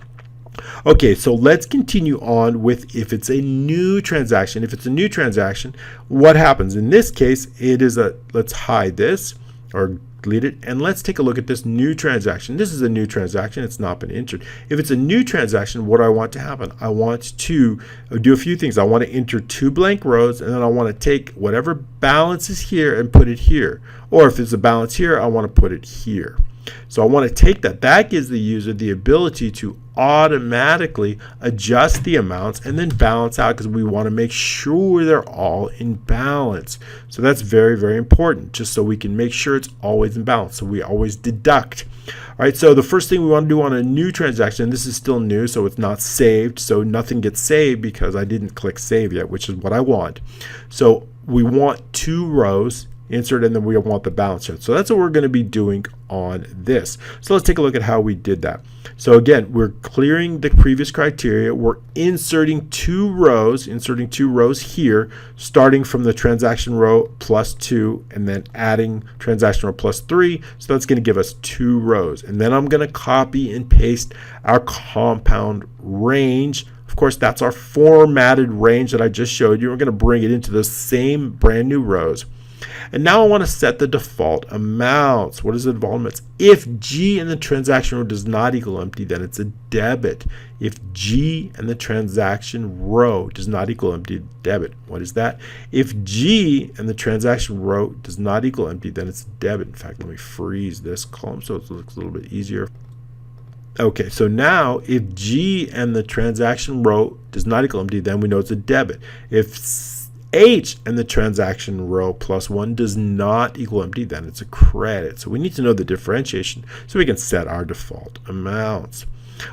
Okay, so let's continue on with if it's a new transaction. If it's a new transaction, what happens? In this case, it is let's hide this or delete it, and let's take a look at this new transaction. This is a new transaction. It's not been entered. If it's a new transaction, what do I want to happen? I want to do a few things. I want to enter 2 blank rows, and then I want to take whatever balance is here and put it here. Or if there's a balance here, I want to put it here. So I want to take that. That gives the user the ability to automatically adjust the amounts and then balance out, because we want to make sure they're all in balance. So that's very, very important, just so we can make sure it's always in balance. So we always deduct. All right, so the first thing we want to do on a new transaction, this is still new, so it's not saved. So nothing gets saved because I didn't click save yet, which is what I want. So we want 2 rows. Insert, and then we want the balance chart. So that's what we're going to be doing on this. So let's take a look at how we did that. So again, we're clearing the previous criteria. We're inserting 2 rows here, starting from the transaction row plus 2, and then adding transaction row plus 3. So that's going to give us 2 rows. And then I'm going to copy and paste our compound range. Of course, that's our formatted range that I just showed you. We're going to bring it into the same brand new rows. And now I want to set the default amounts. What is the default amounts? If G in the transaction row does not equal empty, then it's a debit. If G in the transaction row does not equal empty, debit. What is that? If G in the transaction row does not equal empty, then it's debit. In fact, let me freeze this column so it looks a little bit easier. Okay, so now if G and the transaction row does not equal empty, then we know it's a debit. If H and the transaction row plus 1 does not equal empty, then it's a credit. So we need to know the differentiation so we can set our default amounts.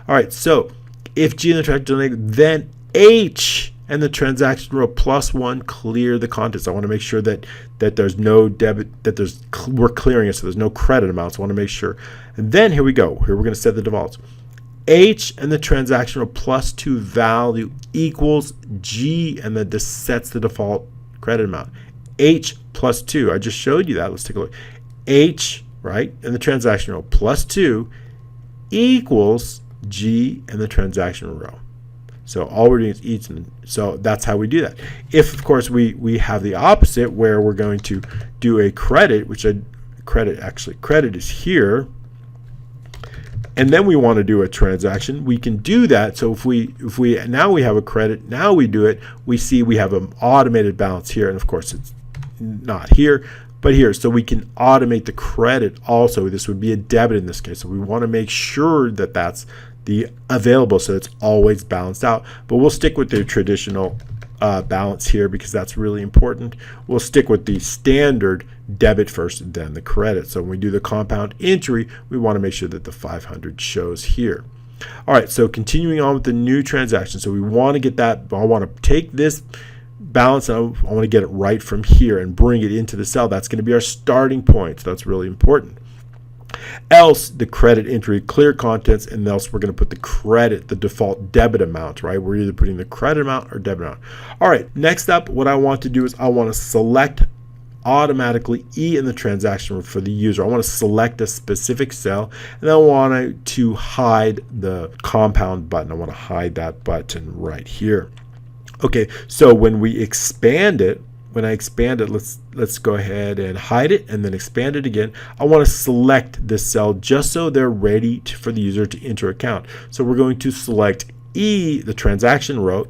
All right, so if G and the transaction, then H and the transaction row plus 1 clear the contents. I want to make sure that there's no debit, that we're clearing it, so there's no credit amounts. I want to make sure. And then here we go. Here we're going to set the defaults. H and the transaction row plus 2 value equals G, and then this sets the default credit amount. H plus 2, I just showed you that. Let's take a look. H, right, and the transaction row plus 2 equals G and the transaction row. So all we're doing is each, so that's how we do that. If, of course, we have the opposite, where we're going to do a credit, which credit is here, and then we want to do a transaction, we can do that. So if we now we have a credit, now we do it, we see we have an automated balance here, and of course it's not here, but here. So we can automate the credit also. This would be a debit in this case. So we want to make sure that that's the available, so it's always balanced out. But we'll stick with the traditional balance here because that's really important. We'll stick with the standard debit first, then the credit. So when we do the compound entry, we want to make sure that the 500 shows here. All right, so continuing on with the new transaction. So we want to get that, I want to take this balance, I want to get it right from here and bring it into the cell. That's going to be our starting point. So that's really important. Else the credit entry clear contents, and else we're going to put the default debit amount, right? We're either putting the credit amount or debit amount. All right, next up, what I want to do is I want to select automatically E in the transaction for the user. I want to select a specific cell, and I want to hide the compound button. I want to hide that button right here. Okay, so when we expand it, when I expand it, let's go ahead and hide it and then expand it again. I want to select this cell just so they're ready for the user to enter account. So we're going to select E, the transaction row,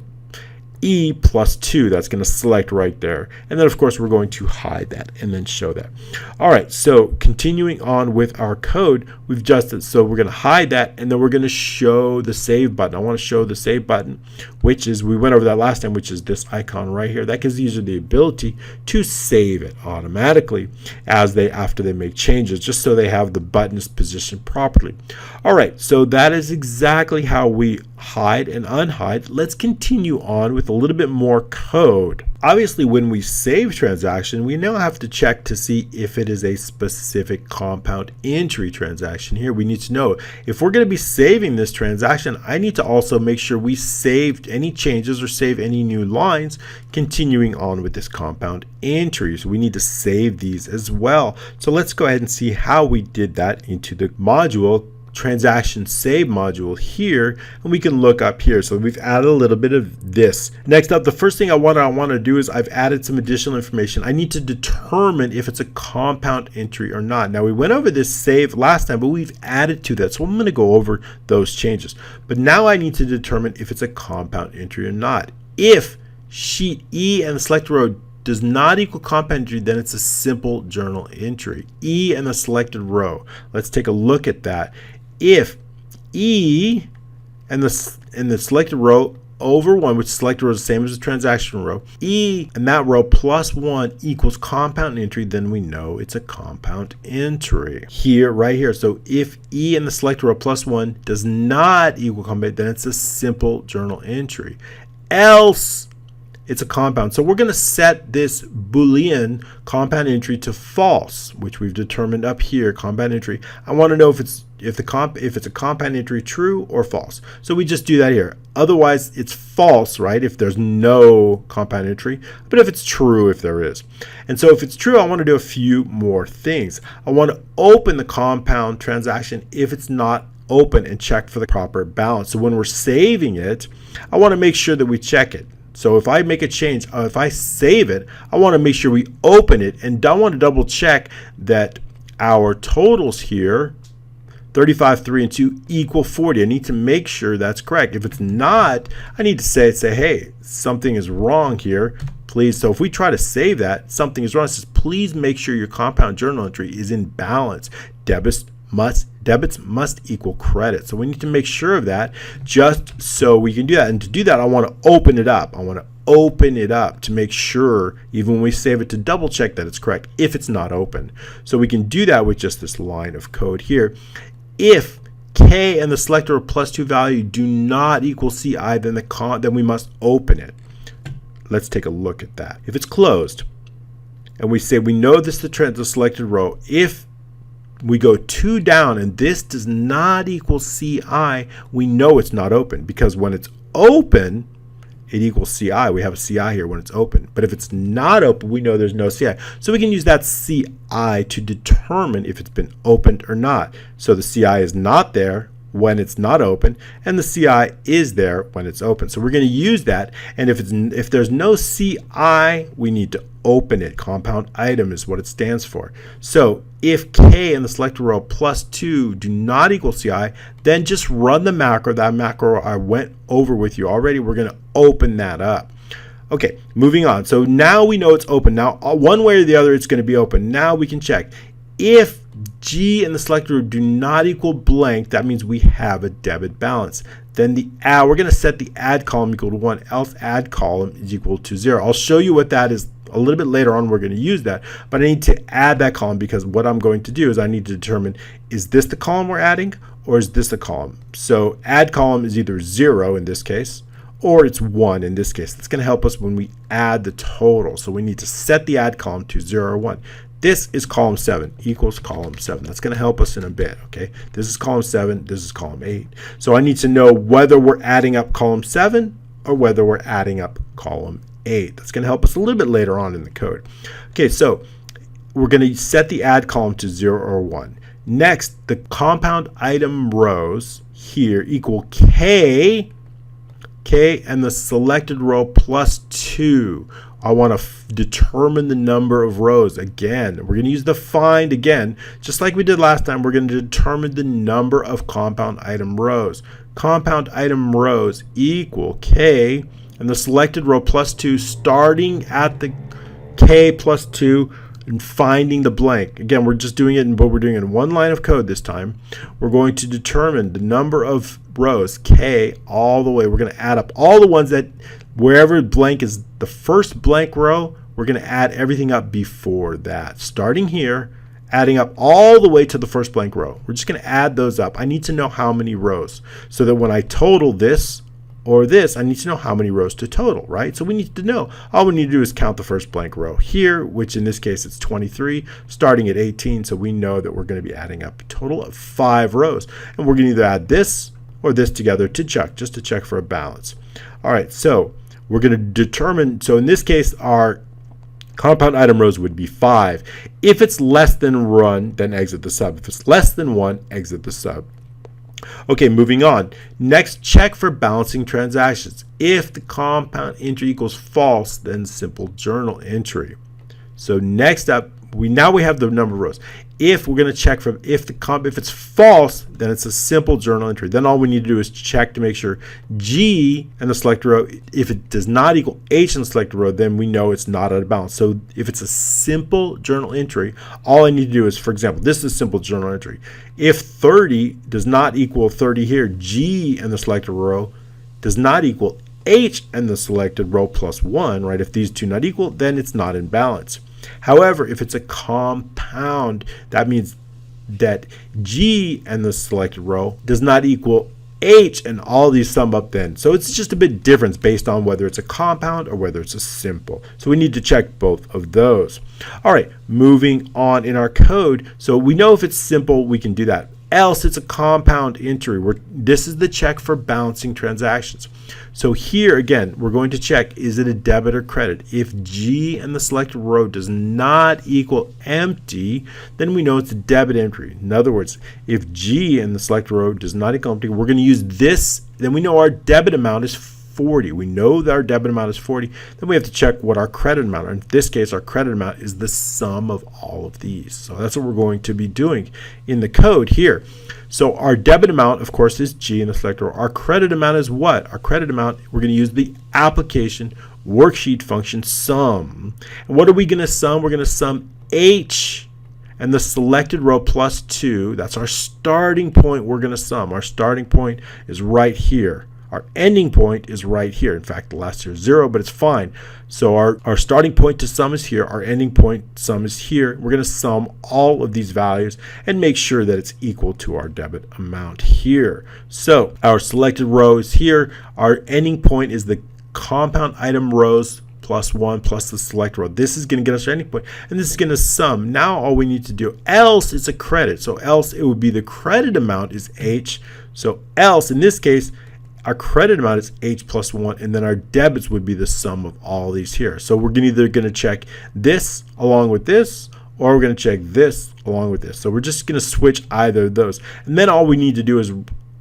E plus 2, that's going to select right there. And then of course we're going to hide that and then show that. All right, so continuing on with our code, we've just, so we're going to hide that and then we're going to show the save button. I want to show the save button, which is, we went over that last time, which is this icon right here. That gives the user the ability to save it automatically after they make changes, just so they have the buttons positioned properly. All right, so that is exactly how we hide and unhide. Let's continue on with a little bit more code. Obviously, when we save transaction, we now have to check to see if it is a specific compound entry transaction. Here we need to know if we're going to be saving this transaction, I need to also make sure we saved any changes or save any new lines continuing on with this compound entry. So we need to save these as well. So let's go ahead and see how we did that into the module transaction save module here, and we can look up here. So we've added a little bit of this. Next up, the first thing I want to do is I've added some additional information. I need to determine if it's a compound entry or not. Now we went over this save last time, but we've added to that, so I'm going to go over those changes. But now I need to determine if it's a compound entry or not. If sheet E and the select row does not equal compound entry, then it's a simple journal entry. E and the selected row. Let's take a look at that. If E and the selected row over 1, which selected row is the same as the transaction row, E and that row plus 1 equals compound entry, then we know it's a compound entry. Here, right here. So if E and the selected row plus 1 does not equal compound, then it's a simple journal entry. Else it's a compound. So we're going to set this Boolean compound entry to false, which we've determined up here, compound entry. I want to know if it's a compound entry true or false. So we just do that here. Otherwise it's false, right, if there's no compound entry, but if it's true, if there is. And so if it's true, I want to do a few more things. I want to open the compound transaction if it's not open and check for the proper balance. So when we're saving it, I want to make sure that we check it. So if I make a change, if I save it, I want to make sure we open it, and I want to double check that our totals here, 35, 3, and 2 equal 40. I need to make sure that's correct. If it's not, I need to say, hey, something is wrong here. Please, so if we try to save that, something is wrong. It says, please make sure your compound journal entry is in balance. Debits must equal credit. So we need to make sure of that just so we can do that. And to do that, I want to open it up. I want to open it up to make sure, even when we save it, to double check that it's correct if it's not open. So we can do that with just this line of code here. If K and the selector plus 2 value do not equal CI, then we must open it. Let's take a look at that. If it's closed, and we say we know this is the selected row, if we go 2 down and this does not equal CI, we know it's not open, because when it's open, it equals CI. We have a CI here when it's open. But if it's not open, we know there's no CI. So we can use that CI to determine if it's been opened or not. So the CI is not there when it's not open, and the CI is there when it's open. So we're going to use that, and if there's no CI, we need to open it. Compound item is what it stands for. So if K and the selected row plus 2 do not equal CI, then just run the macro. That macro I went over with you already. We're going to open that up. Okay, moving on. So now we know it's open. Now one way or the other it's going to be open. Now we can check. If G and the selected row do not equal blank, that means we have a debit balance. Then we're going to set the add column equal to 1, else add column is equal to 0. I'll show you what that is a little bit later on. We're going to use that, but I need to add that column, because what I'm going to do is I need to determine, is this the column we're adding or is this the column? So add column is either 0 in this case, or it's 1 in this case. That's going to help us when we add the total. So we need to set the add column to 0 or 1. This is column 7 equals column 7. That's going to help us in a bit, okay? This is column 7, this is column 8. So I need to know whether we're adding up column 7 or whether we're adding up column 8. That's going to help us a little bit later on in the code. Okay, so we're going to set the add column to 0 or 1. Next, the compound item rows here equal K and the selected row plus 2. I want to determine the number of rows. Again, we're going to use the find again. Just like we did last time, we're going to determine the number of compound item rows. Compound item rows equal K and the selected row plus 2, starting at the K plus 2 and finding the blank. Again, we're just doing it, but we're doing it in one line of code this time. We're going to determine the number of rows, K, all the way. We're going to add up all the ones that wherever blank is the first blank row, we're going to add everything up before that. Starting here, adding up all the way to the first blank row. We're just going to add those up. I need to know how many rows so that when I total this or this, I need to know how many rows to total, right? So we need to know. All we need to do is count the first blank row here, which in this case it's 23, starting at 18. So we know that we're going to be adding up a total of 5 rows. And we're going to either add this or this together to check, just to check for a balance. All right, so we're going to determine, so in this case, our compound item rows would be 5. If it's less than 1, then exit the sub. If it's less than 1, exit the sub. Okay, moving on. Next, check for balancing transactions. If the compound entry equals false, then simple journal entry. So next up, we have the number of rows. If we're going to check for if it's false, then it's a simple journal entry. Then all we need to do is check to make sure G and the selected row, if it does not equal H in the selected row, then we know it's not out of balance. So if it's a simple journal entry, all I need to do is, for example, this is a simple journal entry. If 30 does not equal 30 here, G and the selected row does not equal H and the selected row plus 1, right? If these two not equal, then it's not in balance. However, if it's a compound, that means that G and the selected row does not equal H, and all these sum up then. So it's just a bit different based on whether it's a compound or whether it's a simple. So we need to check both of those. All right, moving on in our code. So we know if it's simple, we can do that. Else it's a compound entry. This is the check for balancing transactions. So here again, we're going to check, is it a debit or credit? If G and the selected row does not equal empty, then we know it's a debit entry. In other words, if G and the selected row does not equal empty, we're going to use this. Then we know our debit amount is 40. We know that our debit amount is 40. Then we have to check what our credit amount is. In this case, our credit amount is the sum of all of these. So that's what we're going to be doing in the code here. So our debit amount, of course, is G in the selected row. Our credit amount is what? Our credit amount, we're going to use the application worksheet function sum. And what are we going to sum? We're going to sum H and the selected row plus 2. That's our starting point we're going to sum. Our starting point is right here. Our ending point is right here. In fact, the last here is 0, but it's fine. So our starting point to sum is here. Our ending point sum is here. We're going to sum all of these values and make sure that it's equal to our debit amount here. So our selected row is here. Our ending point is the compound item rows plus 1 plus the select row. This is going to get us our ending point, and this is going to sum. Now all we need to do, else it's a credit. So else it would be the credit amount is H. So else, in this case, our credit amount is H plus 1, and then our debits would be the sum of all these here. So we're either going to check this along with this, or we're going to check this along with this. So we're just going to switch either of those. And then all we need to do is,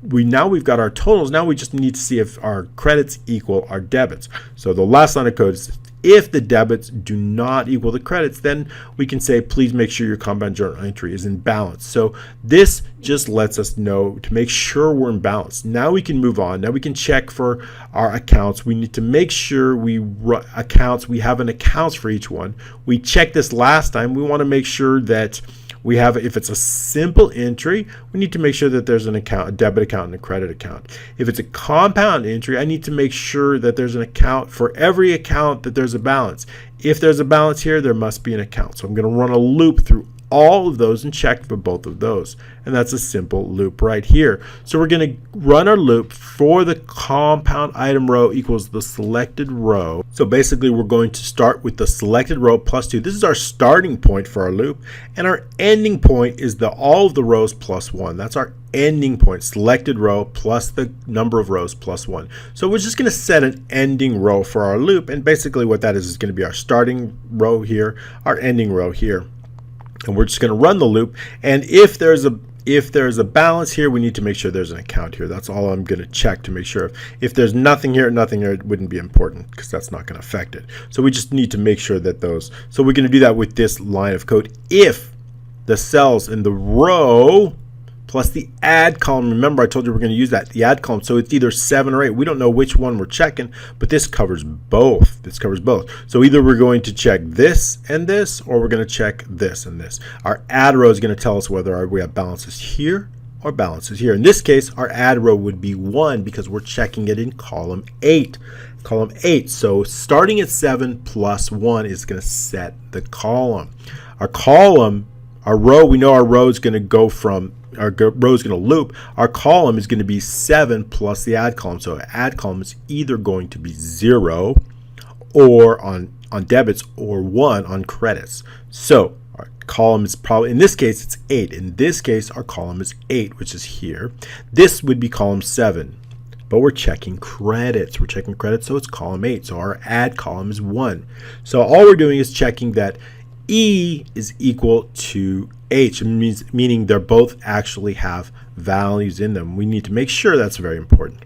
we've got our totals. Now we just need to see if our credits equal our debits. So the last line of code is, if the debits do not equal the credits, then we can say, please make sure your compound journal entry is in balance. So this just lets us know to make sure we're in balance. Now we can move on. Now we can check for our accounts. We need to make sure we have an accounts for each one. We checked this last time. We want to make sure that we have, if it's a simple entry, we need to make sure that there's an account, a debit account and a credit account. If it's a compound entry, I need to make sure that there's an account for every account, that there's a balance. If there's a balance here, there must be an account. So I'm going to run a loop through all of those and check for both of those. And that's a simple loop right here. So we're going to run our loop for the compound item row equals the selected row. So basically we're going to start with the selected row plus 2. This is our starting point for our loop, and our ending point is all of the rows plus 1. That's our ending point, selected row plus the number of rows plus 1. So we're just going to set an ending row for our loop, and basically what that is going to be our starting row here, our ending row here. And we're just going to run the loop, and if there's a balance here, we need to make sure there's an account here. That's all I'm going to check to make sure. If there's nothing here, it wouldn't be important because that's not going to affect it. So we just need to make sure that those. So we're going to do that with this line of code. If the cells in the row plus the add column, remember I told you we're going to use the add column, so it's either 7 or 8. We don't know which one we're checking, but this covers both. This covers both. So either we're going to check this and this, or we're going to check this and this. Our add row is going to tell us whether we have balances here or balances here. In this case, our add row would be 1 because we're checking it in column 8. Column 8. So starting at 7 plus 1 is going to set the column. Our row, we know our row is going to go from, our row is going to loop. Our column is going to be 7 plus the add column. So add column is either going to be 0 or on debits or 1 on credits. So our column is probably, in this case, it's 8. In this case, our column is 8, which is here. This would be column 7. But we're checking credits. We're checking credits, so it's column 8. So our add column is 1. So all we're doing is checking that E is equal to H, meaning they both actually have values in them. We need to make sure that's very important.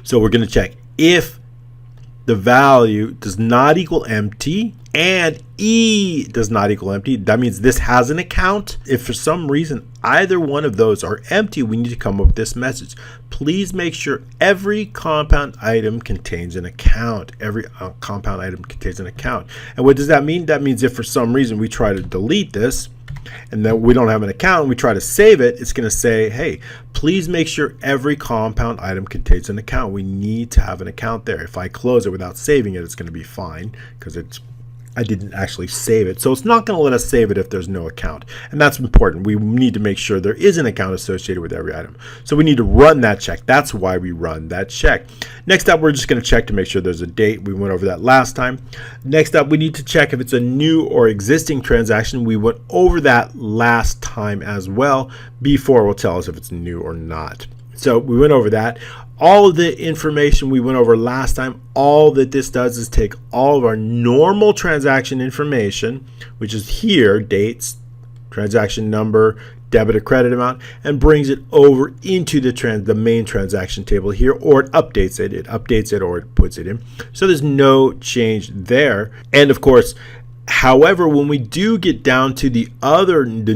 So we're going to check if the value does not equal empty and E does not equal empty. That means this has an account. If for some reason either one of those are empty, we need to come up with this message. Please make sure every compound item contains an account. Every compound item contains an account. And what does that mean? That means if for some reason we try to delete this and then we don't have an account and we try to save it, it's going to say, hey, please make sure every compound item contains an account. We need to have an account there. If I close it without saving it, it's going to be fine because I didn't actually save it. So it's not going to let us save it if there's no account. And that's important. We need to make sure there is an account associated with every item. So we need to run that check. That's why we run that check. Next up, we're just going to check to make sure there's a date. We went over that last time. Next up, we need to check if it's a new or existing transaction. We went over that last time as well. B4 will tell us if it's new or not. So we went over that. All of the information we went over last time, all that this does is take all of our normal transaction information, which is here, dates, transaction number, debit or credit amount, and brings it over into the main transaction table here, or it updates it. It updates it or it puts it in. So there's no change there. And of course, however, when we do get down to the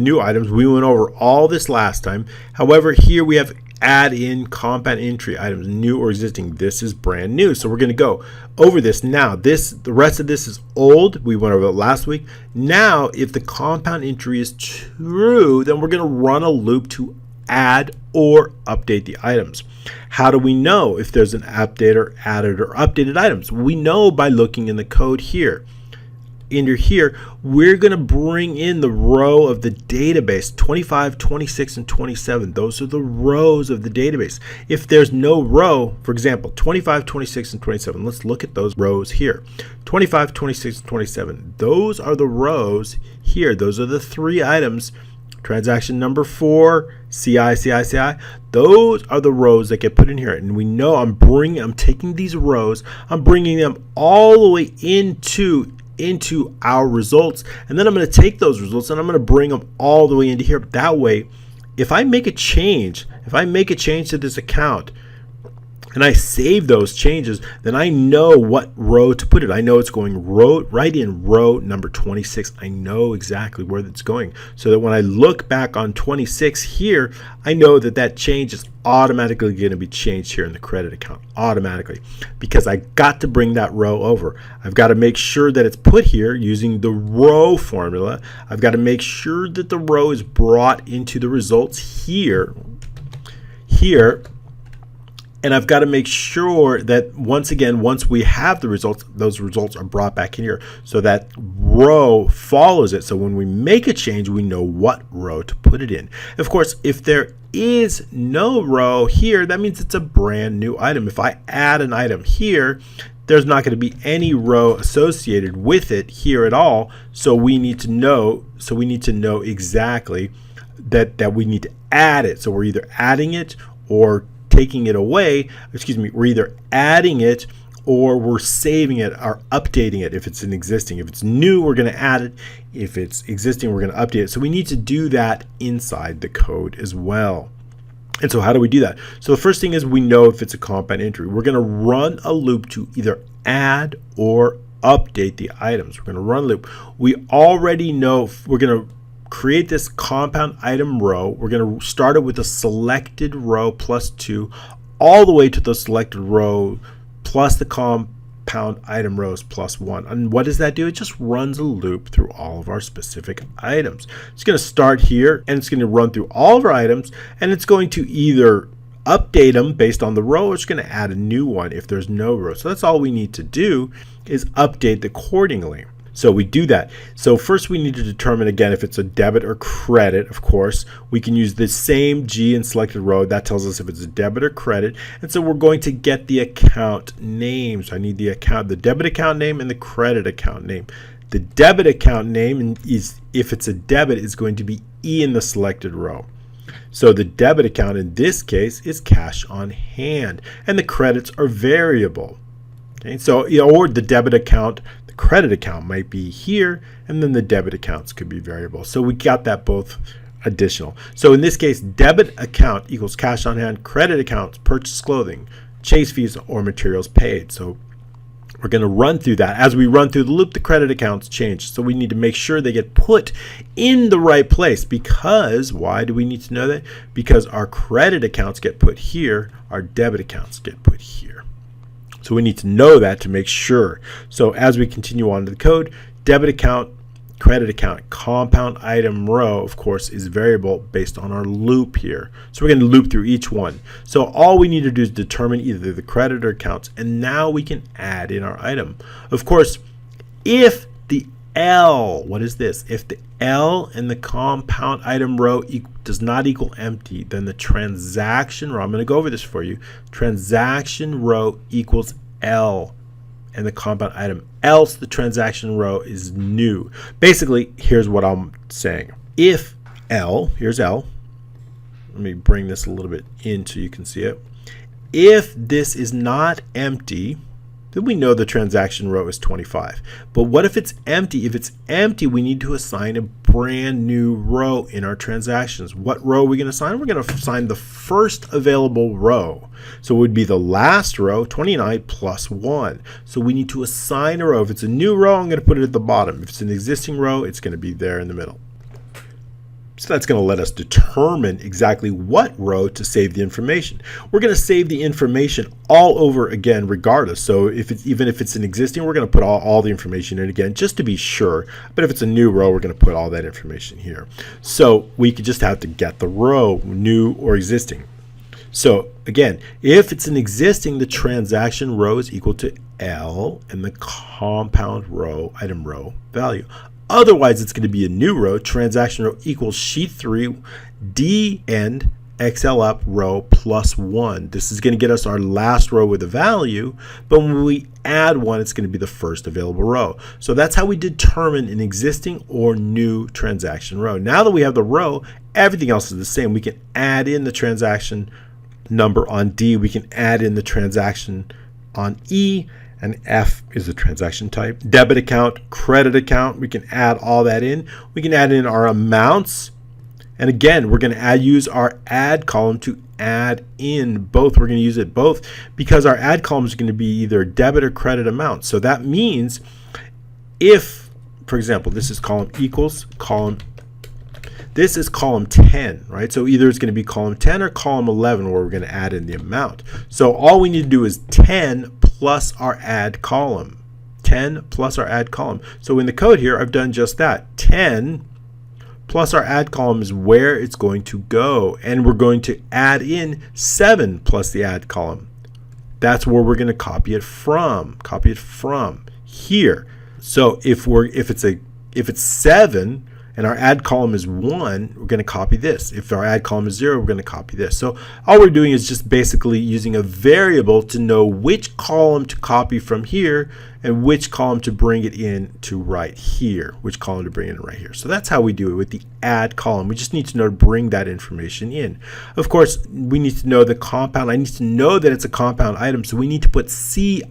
new items, we went over all this last time. However, here we have add in compound entry items, new or existing. This is brand new. So we're going to go over this now. The rest of this is old. We went over it last week. Now, if the compound entry is true, then we're going to run a loop to add or update the items. How do we know if there's an update or added or updated items? We know by looking in the code here. Under here, we're going to bring in the row of the database, 25, 26, and 27. Those are the rows of the database. If there's no row, for example, 25, 26, and 27, let's look at those rows here. 25, 26, and 27, those are the rows here. Those are the 3 items. Transaction number 4, CI, CI, CI. Those are the rows that get put in here. And we know I'm taking these rows, I'm bringing them all the way into our results, and then I'm going to take those results and I'm going to bring them all the way into here. That way, if I make a change to this account and I save those changes, then I know what row to put it. I know it's going right in row number 26. I know exactly where it's going, so that when I look back on 26 here, I know that change is automatically going to be changed here in the credit account, automatically, because I got to bring that row over. I've got to make sure that it's put here using the row formula. I've got to make sure that the row is brought into the results here And I've got to make sure that once we have the results, those results are brought back in here so that row follows it. So when we make a change, we know what row to put it in. Of course, if there is no row here, that means it's a brand new item. If I add an item here, there's not going to be any row associated with it here at all. So we need to know exactly that we need to add it. So we're either adding it or taking it away. We're either adding it or we're saving it or updating it if it's an existing. If it's new, we're going to add it. If it's existing, we're going to update it. So we need to do that inside the code as well. And so how do we do that? So the first thing is we know if it's a compound entry. We're going to run a loop to either add or update the items. We're going to run a loop. We already know we're going to create this compound item row. We're going to start it with a selected row plus 2 all the way to the selected row plus the compound item rows plus 1. And what does that do? It just runs a loop through all of our specific items. It's going to start here and it's going to run through all of our items, and it's going to either update them based on the row or it's going to add a new one if there's no row. So that's all we need to do is update accordingly. So we do that. So first we need to determine again if it's a debit or credit. Of course, we can use the same G in selected row. That tells us if it's a debit or credit. And so we're going to get the account name. So I need the debit account name and the credit account name. The debit account name is, if it's a debit, is going to be E in the selected row. So the debit account in this case is cash on hand, and the credits are variable. Okay, so or the debit account, the credit account might be here, and then the debit accounts could be variable. So we got that both additional. So in this case, debit account equals cash on hand, credit accounts purchase clothing, chase fees, or materials paid. So we're going to run through that. As we run through the loop, the credit accounts change. So we need to make sure they get put in the right place. Because, why do we need to know that? Because our credit accounts get put here, our debit accounts get put here. So we need to know that to make sure. So as we continue on to the code, debit account, credit account, compound item row, of course, is variable based on our loop here. So we're going to loop through each one. So all we need to do is determine either the credit or accounts, and now we can add in our item. Of course, if the L, what is this? If the L in the compound item row does not equal empty, then the transaction row, I'm going to go over this for you, transaction row equals L and the compound item, else the transaction row is new. Basically, here's what I'm saying. If L, here's L, let me bring this a little bit in so you can see it. If this is not empty, then we know the transaction row is 25. But what if it's empty? If it's empty, we need to assign a brand new row in our transactions. What row are we going to assign? We're going to assign the first available row. So it would be the last row, 29 plus 1. So we need to assign a row. If it's a new row, I'm going to put it at the bottom. If it's an existing row, it's going to be there in the middle. So that's going to let us determine exactly what row to save the information. We're going to save the information all over again regardless. So even if it's an existing, we're going to put all the information in again just to be sure. But if it's a new row, we're going to put all that information here. So we could just have to get the row, new or existing. So again, if it's an existing, the transaction row is equal to L and the compound row, item row value. Otherwise, it's going to be a new row. Transaction row equals sheet 3 D end XL up row plus 1. This is going to get us our last row with a value, but when we add 1, it's going to be the first available row. So that's how we determine an existing or new transaction row. Now that we have the row, everything else is the same. We can add in the transaction number on D. We can add in the transaction on E. And F is the transaction type. Debit account, credit account, we can add all that in. We can add in our amounts. And again, we're going to use our add column to add in both. We're going to use it both because our add column is going to be either debit or credit amount. So that means if, for example, this is column equals column, this is column 10, right? So either it's going to be column 10 or column 11 where we're going to add in the amount. So all we need to do is 10 plus our add column. 10 plus our add column. So in the code here, I've done just that. 10 plus our add column is where it's going to go. And we're going to add in 7 plus the add column. that's where we're going to copy it from. Copy it from here. So if it's 7 and our add column is 1, we're going to copy this. If our add column is 0, we're going to copy this. So all we're doing is just basically using a variable to know which column to copy from here and which column to bring it in to right here. Which column to bring in right here. So that's how we do it with the add column. We just need to know to bring that information in. Of course, we need to know the compound. I need to know that it's a compound item. So we need to put CI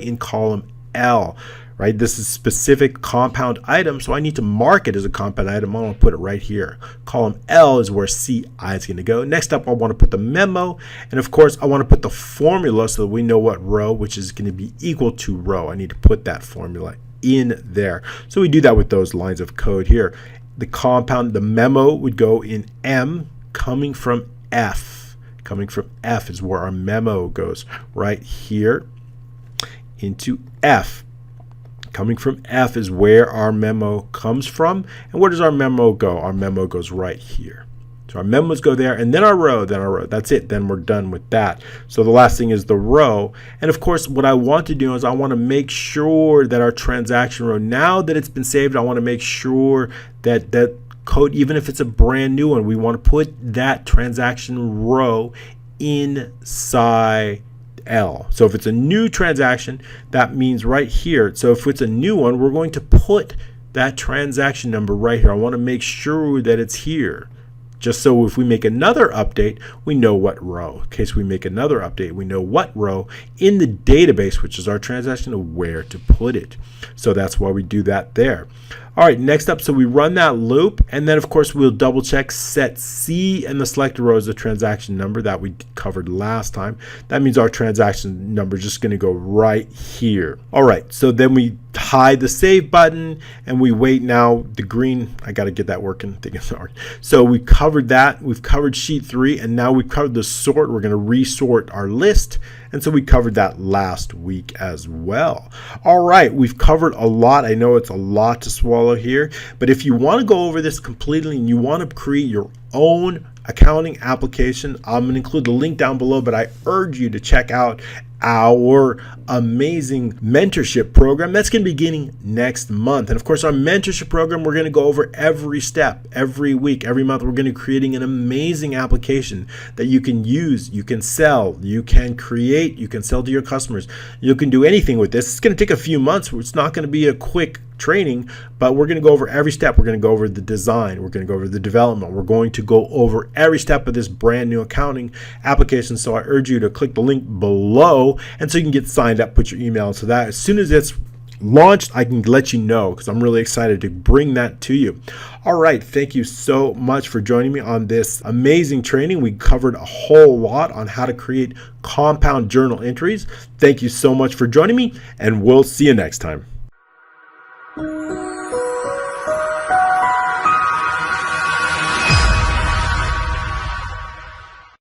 in column L. Right, this is specific compound item, so I need to mark it as a compound item. I'm going to put it right here. Column L is where CI is going to go. Next up, I want to put the memo, and of course, I want to put the formula so that we know what row, which is going to be equal to row. I need to put that formula in there. So we do that with those lines of code here. The compound, the memo would go in M, coming from F. Coming from F is where our memo goes, right here into F. Coming from F is where our memo comes from. And where does our memo go? Our memo goes right here. So our memos go there, and then our row, then our row. That's it. Then we're done with that. So the last thing is the row. And of course, what I want to do is I want to make sure that our transaction row, now that it's been saved, I want to make sure that that code, even if it's a brand new one, we want to put that transaction row inside L. So if it's a new transaction, that means right here. So if it's a new one, we're going to put that transaction number right here. I want to make sure that it's here, just so if we make another update, we know what row. In case we make another update, we know what row in the database, which is our transaction, of where to put it. So that's why we do that there. All right, next up, so we run that loop, and then of course we'll double check set C, and the selected row is the transaction number that we covered last time. That means our transaction number is just going to go right here. All right, so then we hide the save button, and we wait now. The green, I got to get that working. Sorry. So we covered that. We've covered sheet 3, and now we've covered the sort. We're going to resort our list. And so we covered that last week as well. All right, we've covered a lot. I know it's a lot to swallow here, but if you want to go over this completely and you want to create your own accounting application, I'm going to include the link down below, but I urge you to check out our amazing mentorship program that's going to be beginning next month. And of course, our mentorship program, we're going to go over every step, every week, every month. We're going to be creating an amazing application that you can use, you can sell, you can create, you can sell to your customers. You can do anything with this. It's going to take a few months. It's not going to be a quick training, but we're going to go over every step. We're going to go over the design. We're going to go over the development. We're going to go over every step of this brand new accounting application. So I urge you to click the link below, and so you can get signed up, put your email, so that as soon as it's launched, I can let you know, because I'm really excited to bring that to you. All right, thank you so much for joining me on this amazing training. We covered a whole lot on how to create compound journal entries. Thank you so much for joining me, and we'll see you next time.